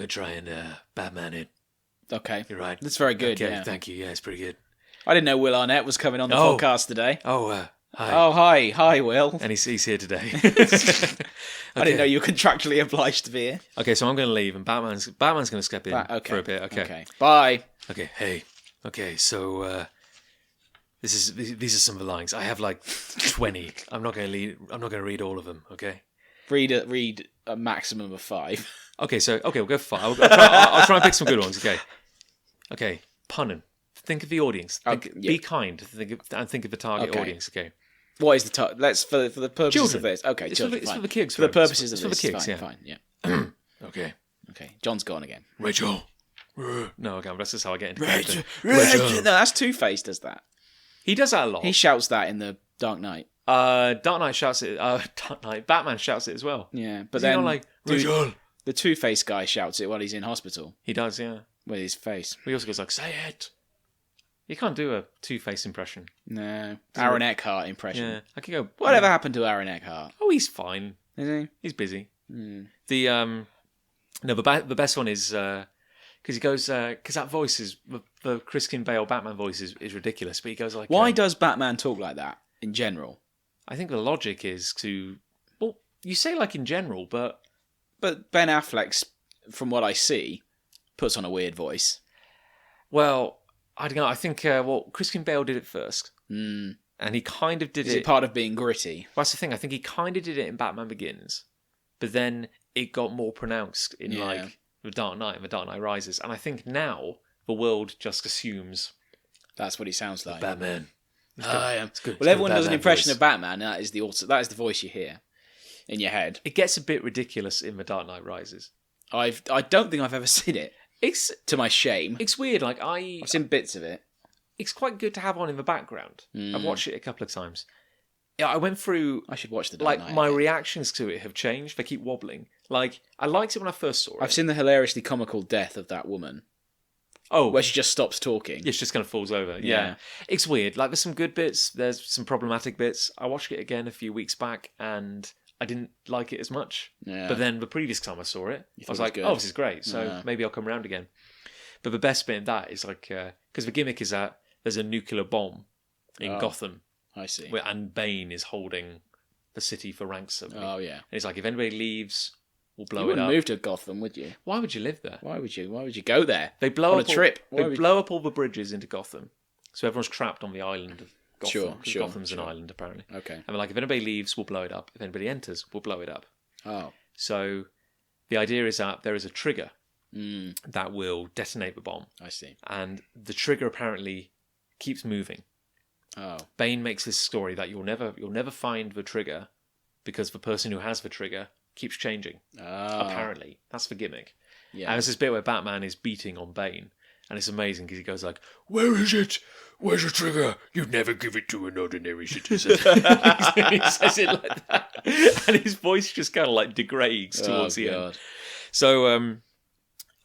try and Batman it. Okay, you're right. That's very good. Okay, yeah. Thank you. Yeah, it's pretty good. I didn't know Will Arnett was coming on the podcast today. Hi. Oh, hi, Will. And he's here today. I didn't know you were contractually obliged to be here. Okay, so I'm going to leave, and Batman's going to step in for a bit. Okay. Bye. Okay. Hey. Okay. So these are some of the lines. I have like 20. I'm not going to read all of them. Okay. Read a maximum of 5. Okay. So we'll go for 5. I'll try and pick some good ones. Okay. Okay. Punning. Think of the audience. Be kind. Think of the target audience. Okay. What is the target? Let's for the purposes of this. Okay, it's for the kids. For the purposes of this. For the kids. fine. Yeah. Okay. John's gone again. Rachel, No, okay, that's just how I get into Rachel, character. Rachel. No, that's Two-Face does that. He does that a lot. He shouts that in the Dark Knight. Dark Knight shouts it. Dark Knight. Batman shouts it as well. Yeah, but Is he then not like Rachel? the Two-Face guy shouts it while he's in hospital He does, yeah. with his face. He also goes like, "Say it." You can't do a Two-Face impression. No, Aaron Eckhart impression. Yeah, I could go. Whatever happened to Aaron Eckhart? Oh, he's fine. Is he? He's busy. Mm. The best one is because he goes because that voice is the Christian Bale Batman voice is ridiculous, but he goes like, Why does Batman talk like that in general? I think the logic is you say like in general, but Ben Affleck's, from what I see, puts on a weird voice. Well, I don't know. I think Christian Bale did it first, and he kind of did Is it part of being gritty? Well, that's the thing. I think he kind of did it in Batman Begins, but then it got more pronounced in like The Dark Knight and The Dark Knight Rises, and I think now the world just assumes that's what he sounds like. Batman. It's good. Well, everyone does an impression of Batman, and that is the voice you hear in your head. It gets a bit ridiculous in The Dark Knight Rises. I don't think I've ever seen it. It's to my shame. It's weird. Like I've seen bits of it. It's quite good to have on in the background. I've watched it a couple of times. Yeah, I went through. I should watch the Dark Knight my again. reactions to it have changed. They keep wobbling. Like I liked it when I first saw it. I've seen the hilariously comical death of that woman. Oh, where she just stops talking. Yeah, she just kind of falls over. Yeah. It's weird. Like there's some good bits. There's some problematic bits. I watched it again a few weeks back, and I didn't like it as much. Yeah. But then the previous time I saw it, I was like, good. oh, this is great. So maybe I'll come around again. But the best bit in that is like, because the gimmick is that there's a nuclear bomb in Gotham. I see. And Bane is holding the city for ransom. Oh, yeah. And it's like, if anybody leaves, we'll blow it up. You wouldn't move to Gotham, would you? Why would you live there? Why would you go there? They blow on up a trip. They blow up all the bridges into Gotham. So everyone's trapped on the island of Gotham. Sure. Gotham's an island, apparently. Okay. And they're like, if anybody leaves, we'll blow it up. If anybody enters, we'll blow it up. Oh. So the idea is that there is a trigger that will detonate the bomb. I see. And the trigger apparently keeps moving. Oh. Bane makes this story that you'll never find the trigger because the person who has the trigger keeps changing. Oh. Apparently. That's the gimmick. Yeah. And there's this bit where Batman is beating on Bane. And it's amazing because he goes like, "Where is it? Where's the trigger? You'd never give it to an ordinary citizen." He says it like that. And his voice just kind of like degrades towards the end. So,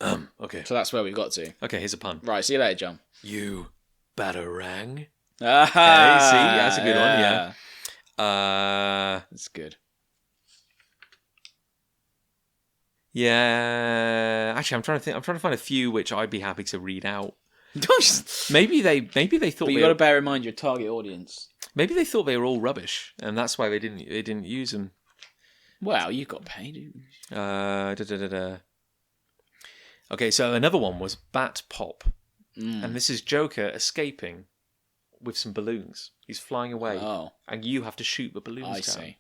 okay. So that's where we got to. Okay, here's a pun. Right, see you later, John. You batarang. Ah, okay, see, that's a good one, yeah. That's good. Yeah, actually, I'm trying to find a few which I'd be happy to read out. maybe they thought. But you got to bear in mind your target audience. Maybe they thought they were all rubbish, and that's why they didn't use them. Well, you got paid. Okay, so another one was Bat Pop, and this is Joker escaping with some balloons. He's flying away, and you have to shoot the balloons down. I see.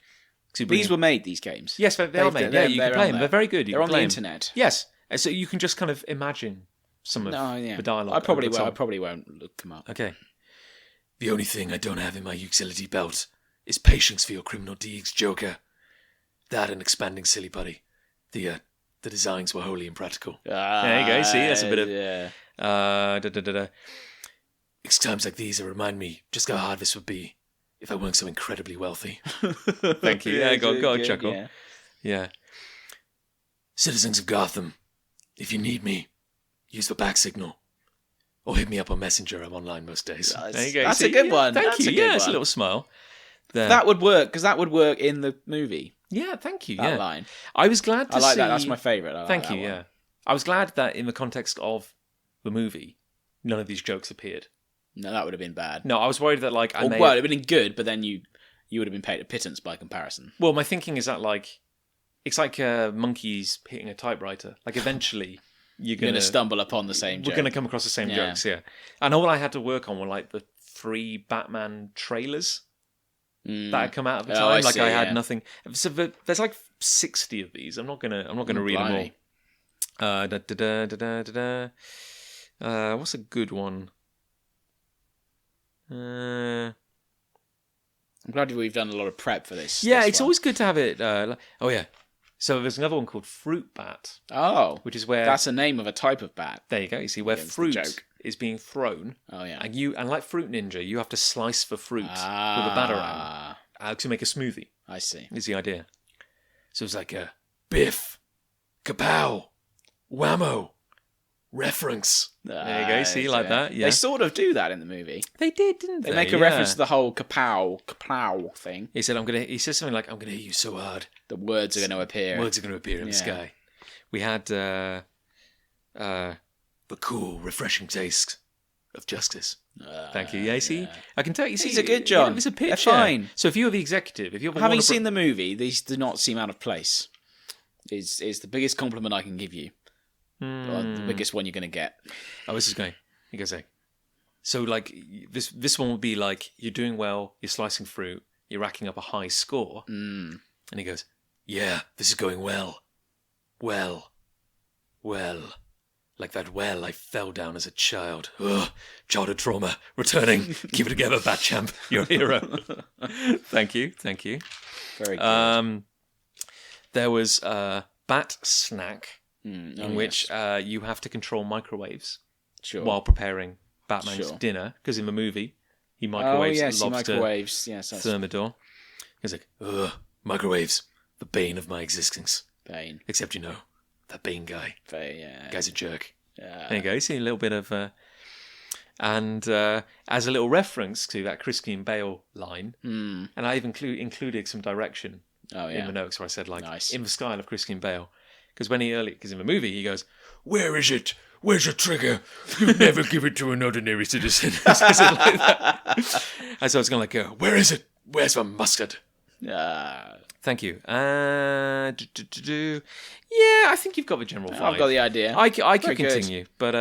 These were made, these games? Yes, they are made. Yeah, you can play them. They're very good. They're on the internet. Yes, and so you can just kind of imagine some of the dialogue. I probably won't look them up. Okay. The only thing I don't have in my utility belt is patience for your criminal deeds, Joker. That and expanding silly putty. The designs were wholly impractical. There you go. See, that's a bit of... It's times like these that remind me just how hard this would be if I weren't so incredibly wealthy. Thank you. Yeah, go on, chuckle. Yeah. Citizens of Gotham, if you need me, use the back signal. Or hit me up on Messenger. I'm online most days. There you go. That's a good one. Thank you. Yeah, it's a little smile. There. That would work, because that would work in the movie. Yeah, thank you. That line. I was glad to see... I like that. That's my favourite. Thank you, yeah. I was glad that in the context of the movie, none of these jokes appeared. No, that would have been bad. No, I was worried that, like... it would have been good, but then you would have been paid a pittance by comparison. Well, my thinking is that, like... It's like monkeys hitting a typewriter. Like, eventually... You're going to stumble upon the same joke. We're going to come across the same jokes, yeah. And all I had to work on were, like, the 3 Batman trailers that had come out at the time. I had nothing. So there's like 60 of these. I'm not gonna read them all. What's a good one? I'm glad we've done a lot of prep for this. Yeah, it's always good to have it. Oh yeah, So there's another one called Fruit Bat. Oh. Which is where... That's the name of a type of bat. There you go. You see, where fruit is being thrown. Oh, yeah. And like Fruit Ninja, you have to slice the fruit with a batarang to make a smoothie. I see. Is the idea. So it's like a biff, kapow, whammo, reference. There you go. See, like that. Yeah. They sort of do that in the movie. They did, didn't they? They make a reference to the whole kapow thing. He said, He says something like, "I'm gonna hit you so hard, the words are going to appear. Words are going to appear in the sky." We had the cool, refreshing taste of justice. Thank you. Yeah, see, I can tell you. See, he's a good John. It's a pitch. They're fine. So if you're the executive, if you're having seen the movie, these do not seem out of place. Is the biggest compliment I can give you. Or the biggest one you're going to get. Oh, this is going. You go say. So like this one would be like you're doing well, you're slicing fruit, you're racking up a high score, and he goes, "Yeah, this is going well, well, like that well I fell down as a child. Ugh, childhood trauma returning. Keep it together, Bat Champ. You're a hero." Thank you. Very good. There was Bat Snack, in which you have to control microwaves while preparing Batman's dinner, because in the movie he microwaves lobster microwaves. Yes, thermidor. He's like, "Ugh, microwaves, the bane of my existence." Bane. Except that Bane guy. Guy's a jerk. There you go. You see a little bit of, and as a little reference to that Christian Bale line, and I've included some direction in the notes where I said in the style of Christian Bale, because in the movie he goes, "Where is it? Where's your trigger? You never give it to an ordinary citizen." Says it like that. And so it's going to go, "Where is it? Where's my mustard?" Thank you. Yeah, I think you've got the general vibe. I've got the idea. I could continue, but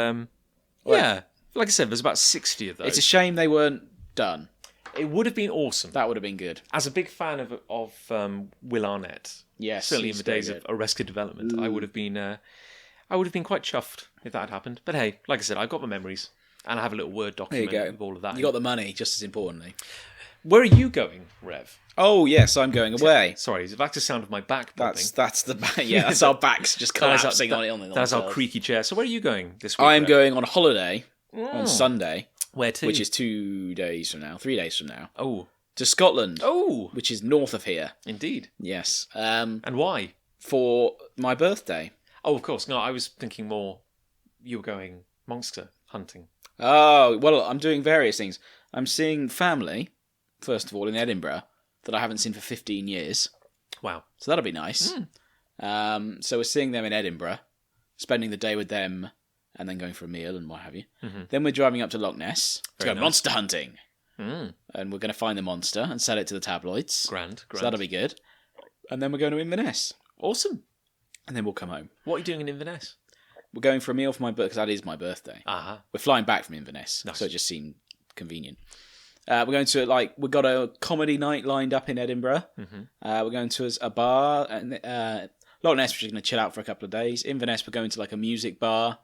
yeah, like I said, there's about 60 of those. It's a shame they weren't done. It would have been awesome. That would have been good. As a big fan of Will Arnett, certainly in the days of Arrested Development, I would have been quite chuffed if that had happened. But hey, like I said, I've got the memories, and I have a little Word document with all of that. You got the money, just as importantly. Where are you going, Rev? Oh yes, I'm going away. Sorry, that's the sound of my back bumping. That's the back. Yeah, that's our backs just collapsing on it. That's our creaky chair. So where are you going this week? I'm going on a holiday on Sunday. Where to? Which is 3 days from now. Oh. To Scotland. Oh. Which is north of here. Indeed. Yes. And why? For my birthday. Oh, of course. No, I was thinking more you were going monster hunting. Oh, well, I'm doing various things. I'm seeing family, first of all, in Edinburgh, that I haven't seen for 15 years. Wow. So that'll be nice. So we're seeing them in Edinburgh, spending the day with them, and then going for a meal and what have you. Mm-hmm. Then we're driving up to Loch Ness to go monster hunting. And we're going to find the monster and sell it to the tabloids. Grand. So that'll be good. And then we're going to Inverness. Awesome. And then we'll come home. What are you doing in Inverness? We're going for a meal for my birthday, because that is my birthday. Uh-huh. We're flying back from Inverness, nice. So it just seemed convenient. We're going to, we've got a comedy night lined up in Edinburgh. Mm-hmm. We're going to a bar. And Loch Ness, we're just going to chill out for a couple of days. Inverness, we're going to a music bar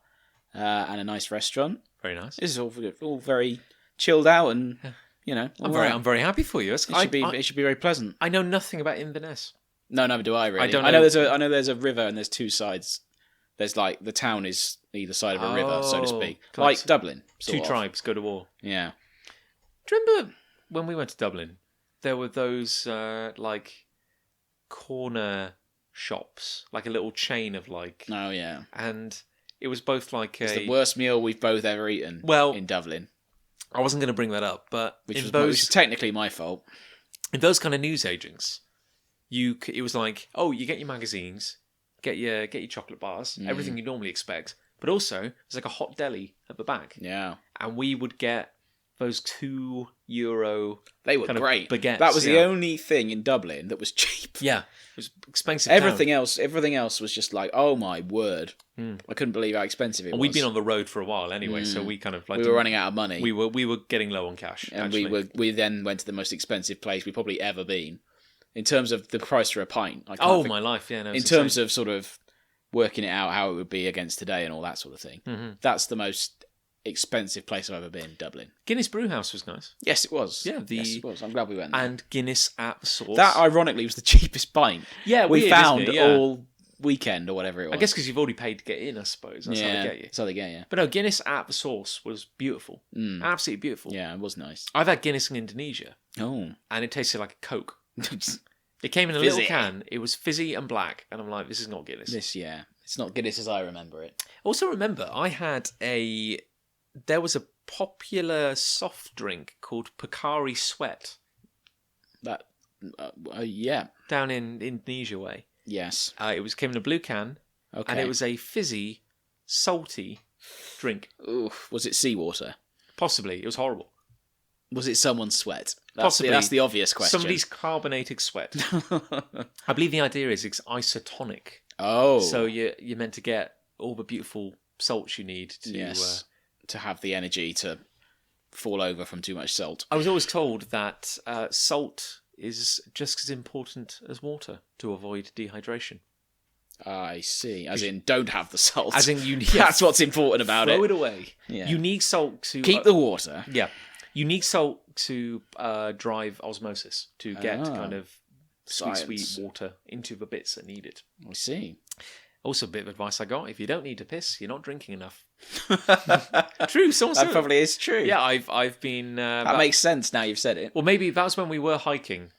and a nice restaurant. Very nice. This is all very chilled out and, I'm very happy for you. It should be very pleasant. I know nothing about Inverness. No, neither do I really. I don't know. I know there's a river and there's two sides. There's the town is either side of a river, so to speak. Like Dublin. Two tribes go to war. Yeah. Do you remember when we went to Dublin, there were those corner shops, like a little chain of Oh yeah. And it was both it's the worst meal we've both ever eaten in Dublin. I wasn't going to bring that up, but which is technically my fault. In those kind of news agents, it was you get your magazines, get your chocolate bars, everything you normally expect, but also there's like a hot deli at the back. Yeah. And we would get those €2. They were great. Baguettes. That was the only thing in Dublin that was cheap. Yeah, it was expensive. Everything else was just oh my word! I couldn't believe how expensive it was. We'd been on the road for a while anyway, so we kind of we were running out of money. We were getting low on cash, and we then went to the most expensive place we've probably ever been in terms of the price for a pint. My life, yeah. No, in terms of sort of working it out how it would be against today and all that sort of thing. Mm-hmm. That's the most expensive place I've ever been, Dublin. Guinness Brewhouse was nice. Yes, it was. Yeah, yes, it was. I'm glad we went there. And Guinness at the source. That, ironically, was the cheapest pint Yeah, we weird, found isn't it? Yeah. all weekend or whatever it was. I guess because you've already paid to get in, I suppose. That's how they get you. That's how they get you. But no, Guinness at the source was beautiful. Absolutely beautiful. Yeah, it was nice. I've had Guinness in Indonesia. Oh. And it tasted like a Coke. It came in a Fizzy. little can. It was fizzy and black. And I'm like, this is not Guinness. It's not Guinness as I remember it. Also remember, there was a popular soft drink called Pocari Sweat. That, yeah. Down in Indonesia way. Yes. It came in a blue can. Okay. And it was a fizzy, salty drink. Oof. Was it seawater? Possibly. It was horrible. Was it someone's sweat? Possibly. That's the obvious question. Somebody's carbonated sweat. I believe the idea is it's isotonic. Oh. So you're meant to get all the beautiful salts you need to... to have the energy to fall over from too much salt. I was always told that salt is just as important as water to avoid dehydration. I see. As in, don't have the salt. As in, that's what's important about it. Throw it away. Yeah. You need salt to... Keep the water. Yeah. You need salt to drive osmosis, to get kind of sweet water into the bits that need it. I see. Also, a bit of advice I got: if you don't need to piss, you're not drinking enough. True, that probably is true. Yeah, I've been. That makes sense now you've said it. Well, maybe that was when we were hiking,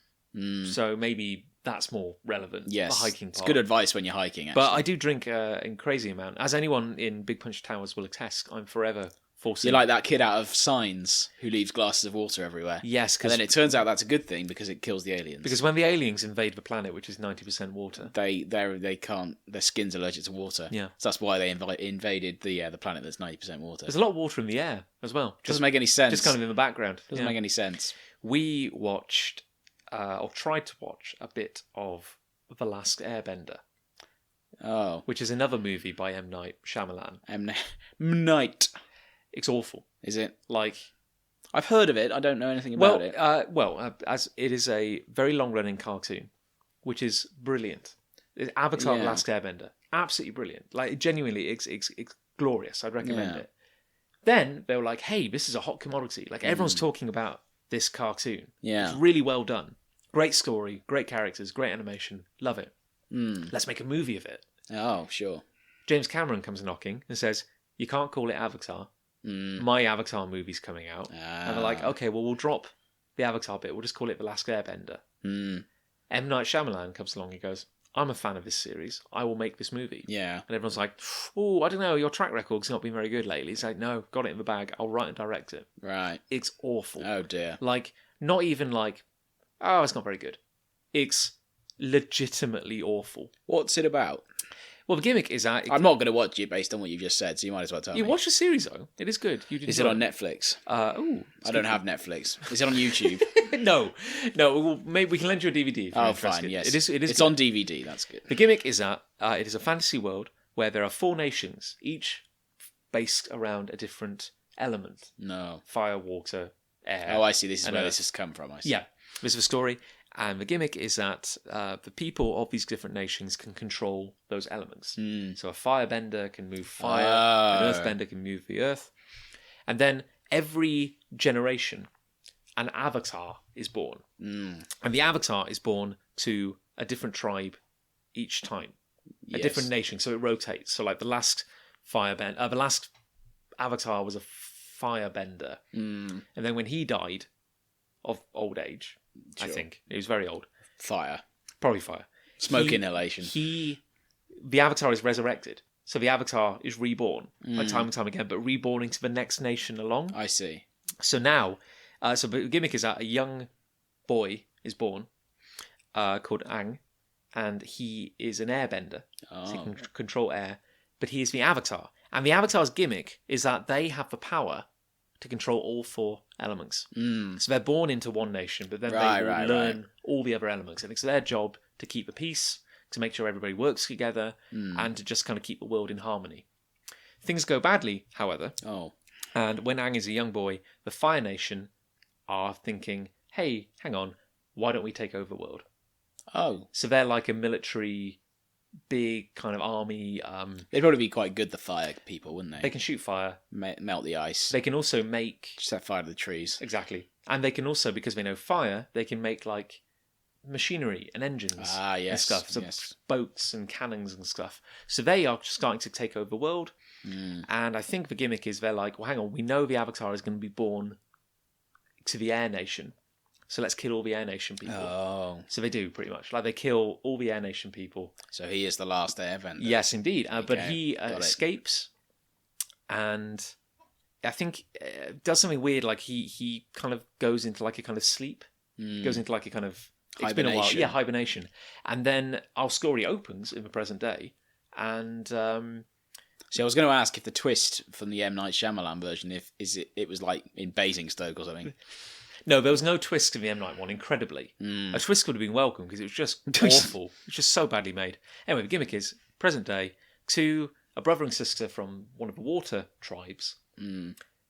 so maybe that's more relevant. Yes, the hiking part. It's good advice when you're hiking. Actually. But I do drink in crazy amount, as anyone in Big Punch Towers will attest. I'm forever forcing. You're like that kid out of Signs who leaves glasses of water everywhere. Yes, and then it turns out that's a good thing because it kills the aliens. Because when the aliens invade the planet, which is 90% water, they can't. Their skin's allergic to water. Yeah, so that's why they invaded the planet that's 90% water. There's a lot of water in the air as well. Doesn't make any sense. Just kind of in the background. Doesn't make any sense. We watched or tried to watch a bit of The Last Airbender. Oh, which is another movie by M. Night Shyamalan. M. Night. It's awful. Is it? Like, I've heard of it. I don't know anything about it. As it is a very long-running cartoon, which is brilliant. Avatar: The Last Airbender, absolutely brilliant. Like, genuinely, it's glorious. I'd recommend it. Then they were like, "Hey, this is a hot commodity. Like, everyone's talking about this cartoon. Yeah, it's really well done. Great story, great characters, great animation. Love it. Let's make a movie of it." Oh, sure. James Cameron comes knocking and says, "You can't call it Avatar. My Avatar movie's coming out." And they're like, "Okay, well, we'll drop the Avatar bit. We'll just call it The Last Airbender." M. Night Shyamalan comes along and goes, "I'm a fan of this series. I will make this movie." Yeah. And everyone's like, "Oh, I don't know. Your track record's not been very good lately." He's like, "No, got it in the bag. I'll write and direct it." Right. It's awful. Oh, dear. Like, not even like, "Oh, it's not very good." It's legitimately awful. What's it about? Well, the gimmick is that... I'm not going to watch it based on what you've just said, so you might as well tell me. You watch the series, though. It is good. Is it on Netflix? I don't have Netflix. Is it on YouTube? No. Maybe we can lend you a DVD if you're interested. Fine, yes. It is it's on DVD, that's good. The gimmick is that it is a fantasy world where there are 4 nations, each based around a different element. No. Fire, water, air. Oh, I see. This is where this has come from, I see. Yeah. This is the story. And the gimmick is that the people of these different nations can control those elements. So a firebender can move fire, an earthbender can move the earth. And then every generation, an avatar is born. And the avatar is born to a different tribe each time. A different nation, so it rotates. So like the last avatar was a firebender. And then when he died of old age... Sure. I think he was very old. Fire, probably fire. Smoke inhalation. The avatar is resurrected, so the avatar is reborn like time and time again, but reborn into the next nation along. I see. So now, the gimmick is that a young boy is born called Aang, and he is an airbender, so he can control air, but he is the avatar, and the avatar's gimmick is that they have the power to control all 4 elements. So they're born into one nation, but then they will learn all the other elements. And it's their job to keep the peace, to make sure everybody works together, and to just kind of keep the world in harmony. Things go badly, however. And when Aang is a young boy, the Fire Nation are thinking, "Hey, hang on, why don't we take over the world?" So they're like a military big kind of army. They'd probably be quite good, the fire people, wouldn't they? They can shoot fire. Melt the ice. They can also make... Set fire to the trees. Exactly. And they can also, because they know fire, they can make, like, machinery and engines and stuff. So boats and cannons and stuff. So they are starting to take over the world. And I think the gimmick is they're like, well, hang on, we know the Avatar is going to be born to the Air Nation. So let's kill all the Air Nation people. Oh. So they do, pretty much. Like, they kill all the Air Nation people. So he is the last Airbender. Yes, indeed. But he escapes, and I think does something weird. Like, he kind of goes into, like, a kind of sleep. Goes into, like, a kind of... It's been a while. Yeah, hibernation. And then our story opens in the present day, and... See, I was going to ask if the twist from the M. Night Shyamalan version, it was like in Basingstoke or something. No, there was no twist in the M. Night one, incredibly. A twist would have been welcome, because it was just awful. It was just so badly made. Anyway, the gimmick is, present day, a brother and sister from one of the water tribes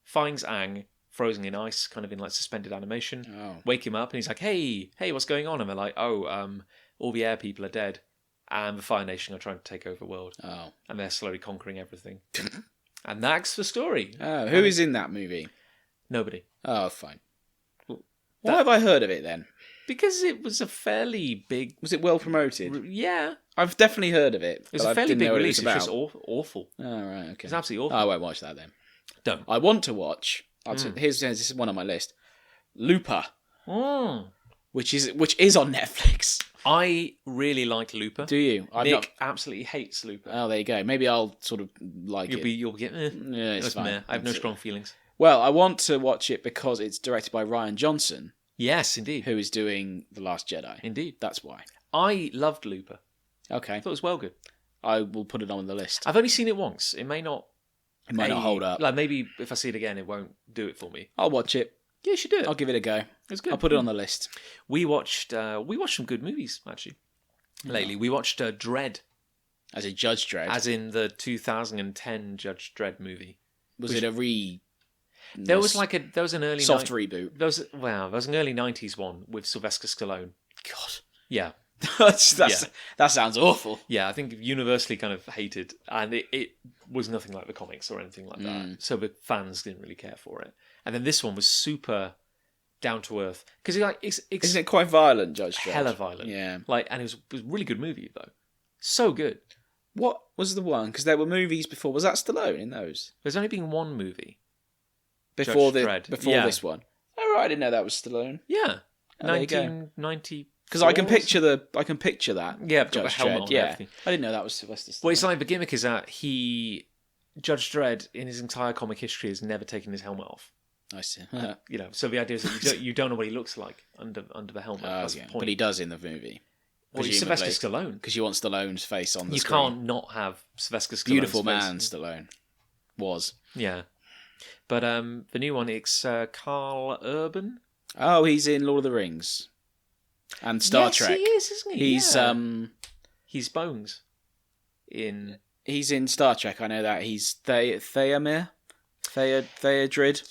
finds Aang frozen in ice, kind of in like suspended animation, wake him up, and he's like, hey, what's going on? And they're like, all the air people are dead, and the Fire Nation are trying to take over the world. Oh. And they're slowly conquering everything. And that's the story. Oh, who is in that movie? Nobody. Oh, fine. Why have I heard of it then? Because it was a fairly big... Was it well promoted? Yeah. I've definitely heard of it. It was a fairly big release. It was just awful. Oh, right, okay. It's absolutely awful. I won't watch that then. Don't. I want to watch... This is one on my list. Looper. Which is on Netflix. I really like Looper. Do you? Nick absolutely hates Looper. Oh, there you go. Maybe I'll sort of like it. You'll get... Yeah, it's fine. I have no strong feelings. Well, I want to watch it because it's directed by Rian Johnson. Yes, indeed. Who is doing The Last Jedi. Indeed. That's why. I loved Looper. Okay. I thought it was well good. I will put it on the list. I've only seen it once. It might not hold up. Like, maybe if I see it again, it won't do it for me. I'll watch it. Yeah, you should do it. I'll give it a go. It's good. I'll put it on the list. We watched some good movies, actually, lately. We watched Dredd. As in Judge Dredd? As in the 2010 Judge Dredd movie. Was it a There was an early... Soft reboot. There was an early 90s one with Sylvester Stallone. God. Yeah. That sounds awful. Yeah, I think universally kind of hated, and it was nothing like the comics or anything like that. So the fans didn't really care for it. And then this one was super down to earth, because isn't it quite violent, Judge Dredd? Hella violent. Yeah. And it was a really good movie though. So good. What was the one? Because there were movies before. Was that Stallone in those? There's only been one movie before this one. Oh right, I didn't know that was Stallone. Yeah, 1990. Because I can picture that. Yeah, got the helmet on. Yeah, I didn't know that was Sylvester Stallone. Well, it's like the gimmick is that Judge Dredd in his entire comic history has never taken his helmet off. I see. So the idea is that you don't know what he looks like under the helmet. That's the point. But he does in the movie. Well, he's Sylvester Stallone. Because you want Stallone's face on the screen. You can't not have Sylvester Stallone's Beautiful face. man, Stallone. Was. Yeah. But the new one, it's Carl Urban. Oh, he's in Lord of the Rings. And Star Trek. Yes, he is, isn't he? He's Bones. He's in Star Trek, I know that. He's Theodred.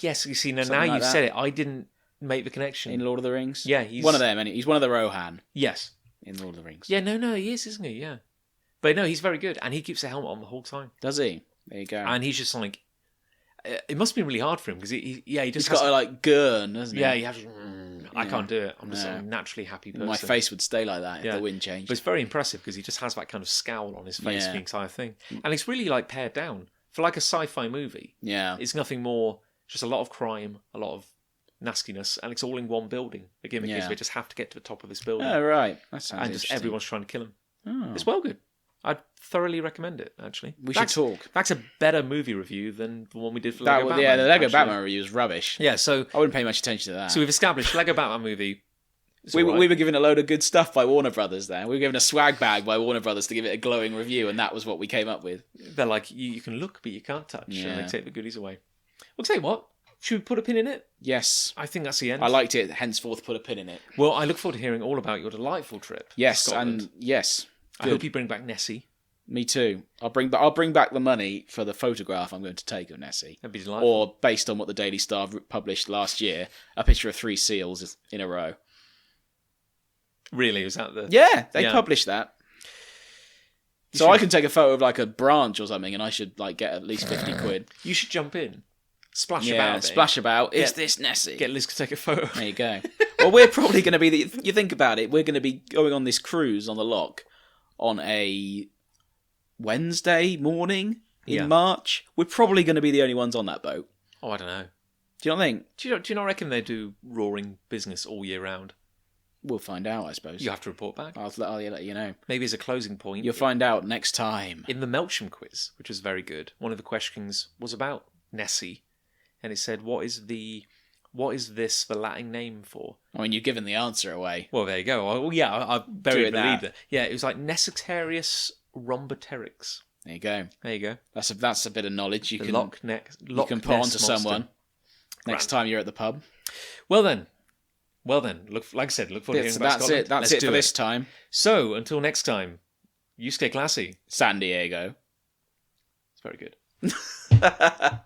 Yes, you see, now you've said it, I didn't make the connection. In Lord of the Rings? Yeah, he's... one of them, he's one of the Rohan. Yes. In Lord of the Rings. Yeah, no, he is, isn't he? Yeah. But no, he's very good, and he keeps the helmet on the whole time. Does he? There you go. And he's just like... It must be really hard for him, because he's got a gurn, hasn't he? Yeah, you have to... I can't do it. I'm just a naturally happy person. My face would stay like that if the wind changed. But it's very impressive, because he just has that kind of scowl on his face the entire thing. And it's really pared down. For a sci-fi movie, it's nothing more, just a lot of crime, a lot of nastiness, and it's all in one building. The gimmick is they just have to get to the top of this building. Oh, right. That sounds and just everyone's trying to kill him. Oh. It's well good. I'd thoroughly recommend it, actually. We should talk. That's a better movie review than the one we did for Lego Batman. Yeah, the Lego Batman review was rubbish. Yeah, so... I wouldn't pay much attention to that. So we've established Lego Batman movie. We were given a load of good stuff by Warner Brothers there. We were given a swag bag by Warner Brothers to give it a glowing review, and that was what we came up with. They're like, you can look, but you can't touch, and they take the goodies away. Well, tell you what, should we put a pin in it? Yes. I think that's the end. I liked it, henceforth put a pin in it. Well, I look forward to hearing all about your delightful trip. Yes, and yes. I hope you bring back Nessie. Me too. I'll bring back the money for the photograph I'm going to take of Nessie. That'd be delightful. Or, based on what the Daily Star published last year, a picture of 3 seals in a row. Really? Was that the... Yeah, they published that. So I can take a photo of like a branch or something, and I should like get at least 50 quid. You should jump in. Splash Yeah, about. splash about. Is this Nessie? Get Liz to take a photo. There you go. Well, we're probably going to be you think about it. We're going to be going on this cruise on the loch on a Wednesday morning in March. We're probably going to be the only ones on that boat. Oh, I don't know. Do you not think? Do you not reckon they do roaring business all year round? We'll find out, I suppose. You have to report back. I'll let you know. Maybe as a closing point. You'll find out next time. In the Melcham quiz, which was very good, one of the questions was about Nessie, and it said, "What is this the Latin name for?" I mean, you've given the answer away. Well, there you go. I very believe that. Yeah, it was like Nessicarius rhomboteryx. There you go. There you go. That's a bit of knowledge you can put onto someone next time you're at the pub. Well then, like I said, look forward to hearing about Scotland. That's it for this time. So until next time, you stay classy, San Diego. It's very good.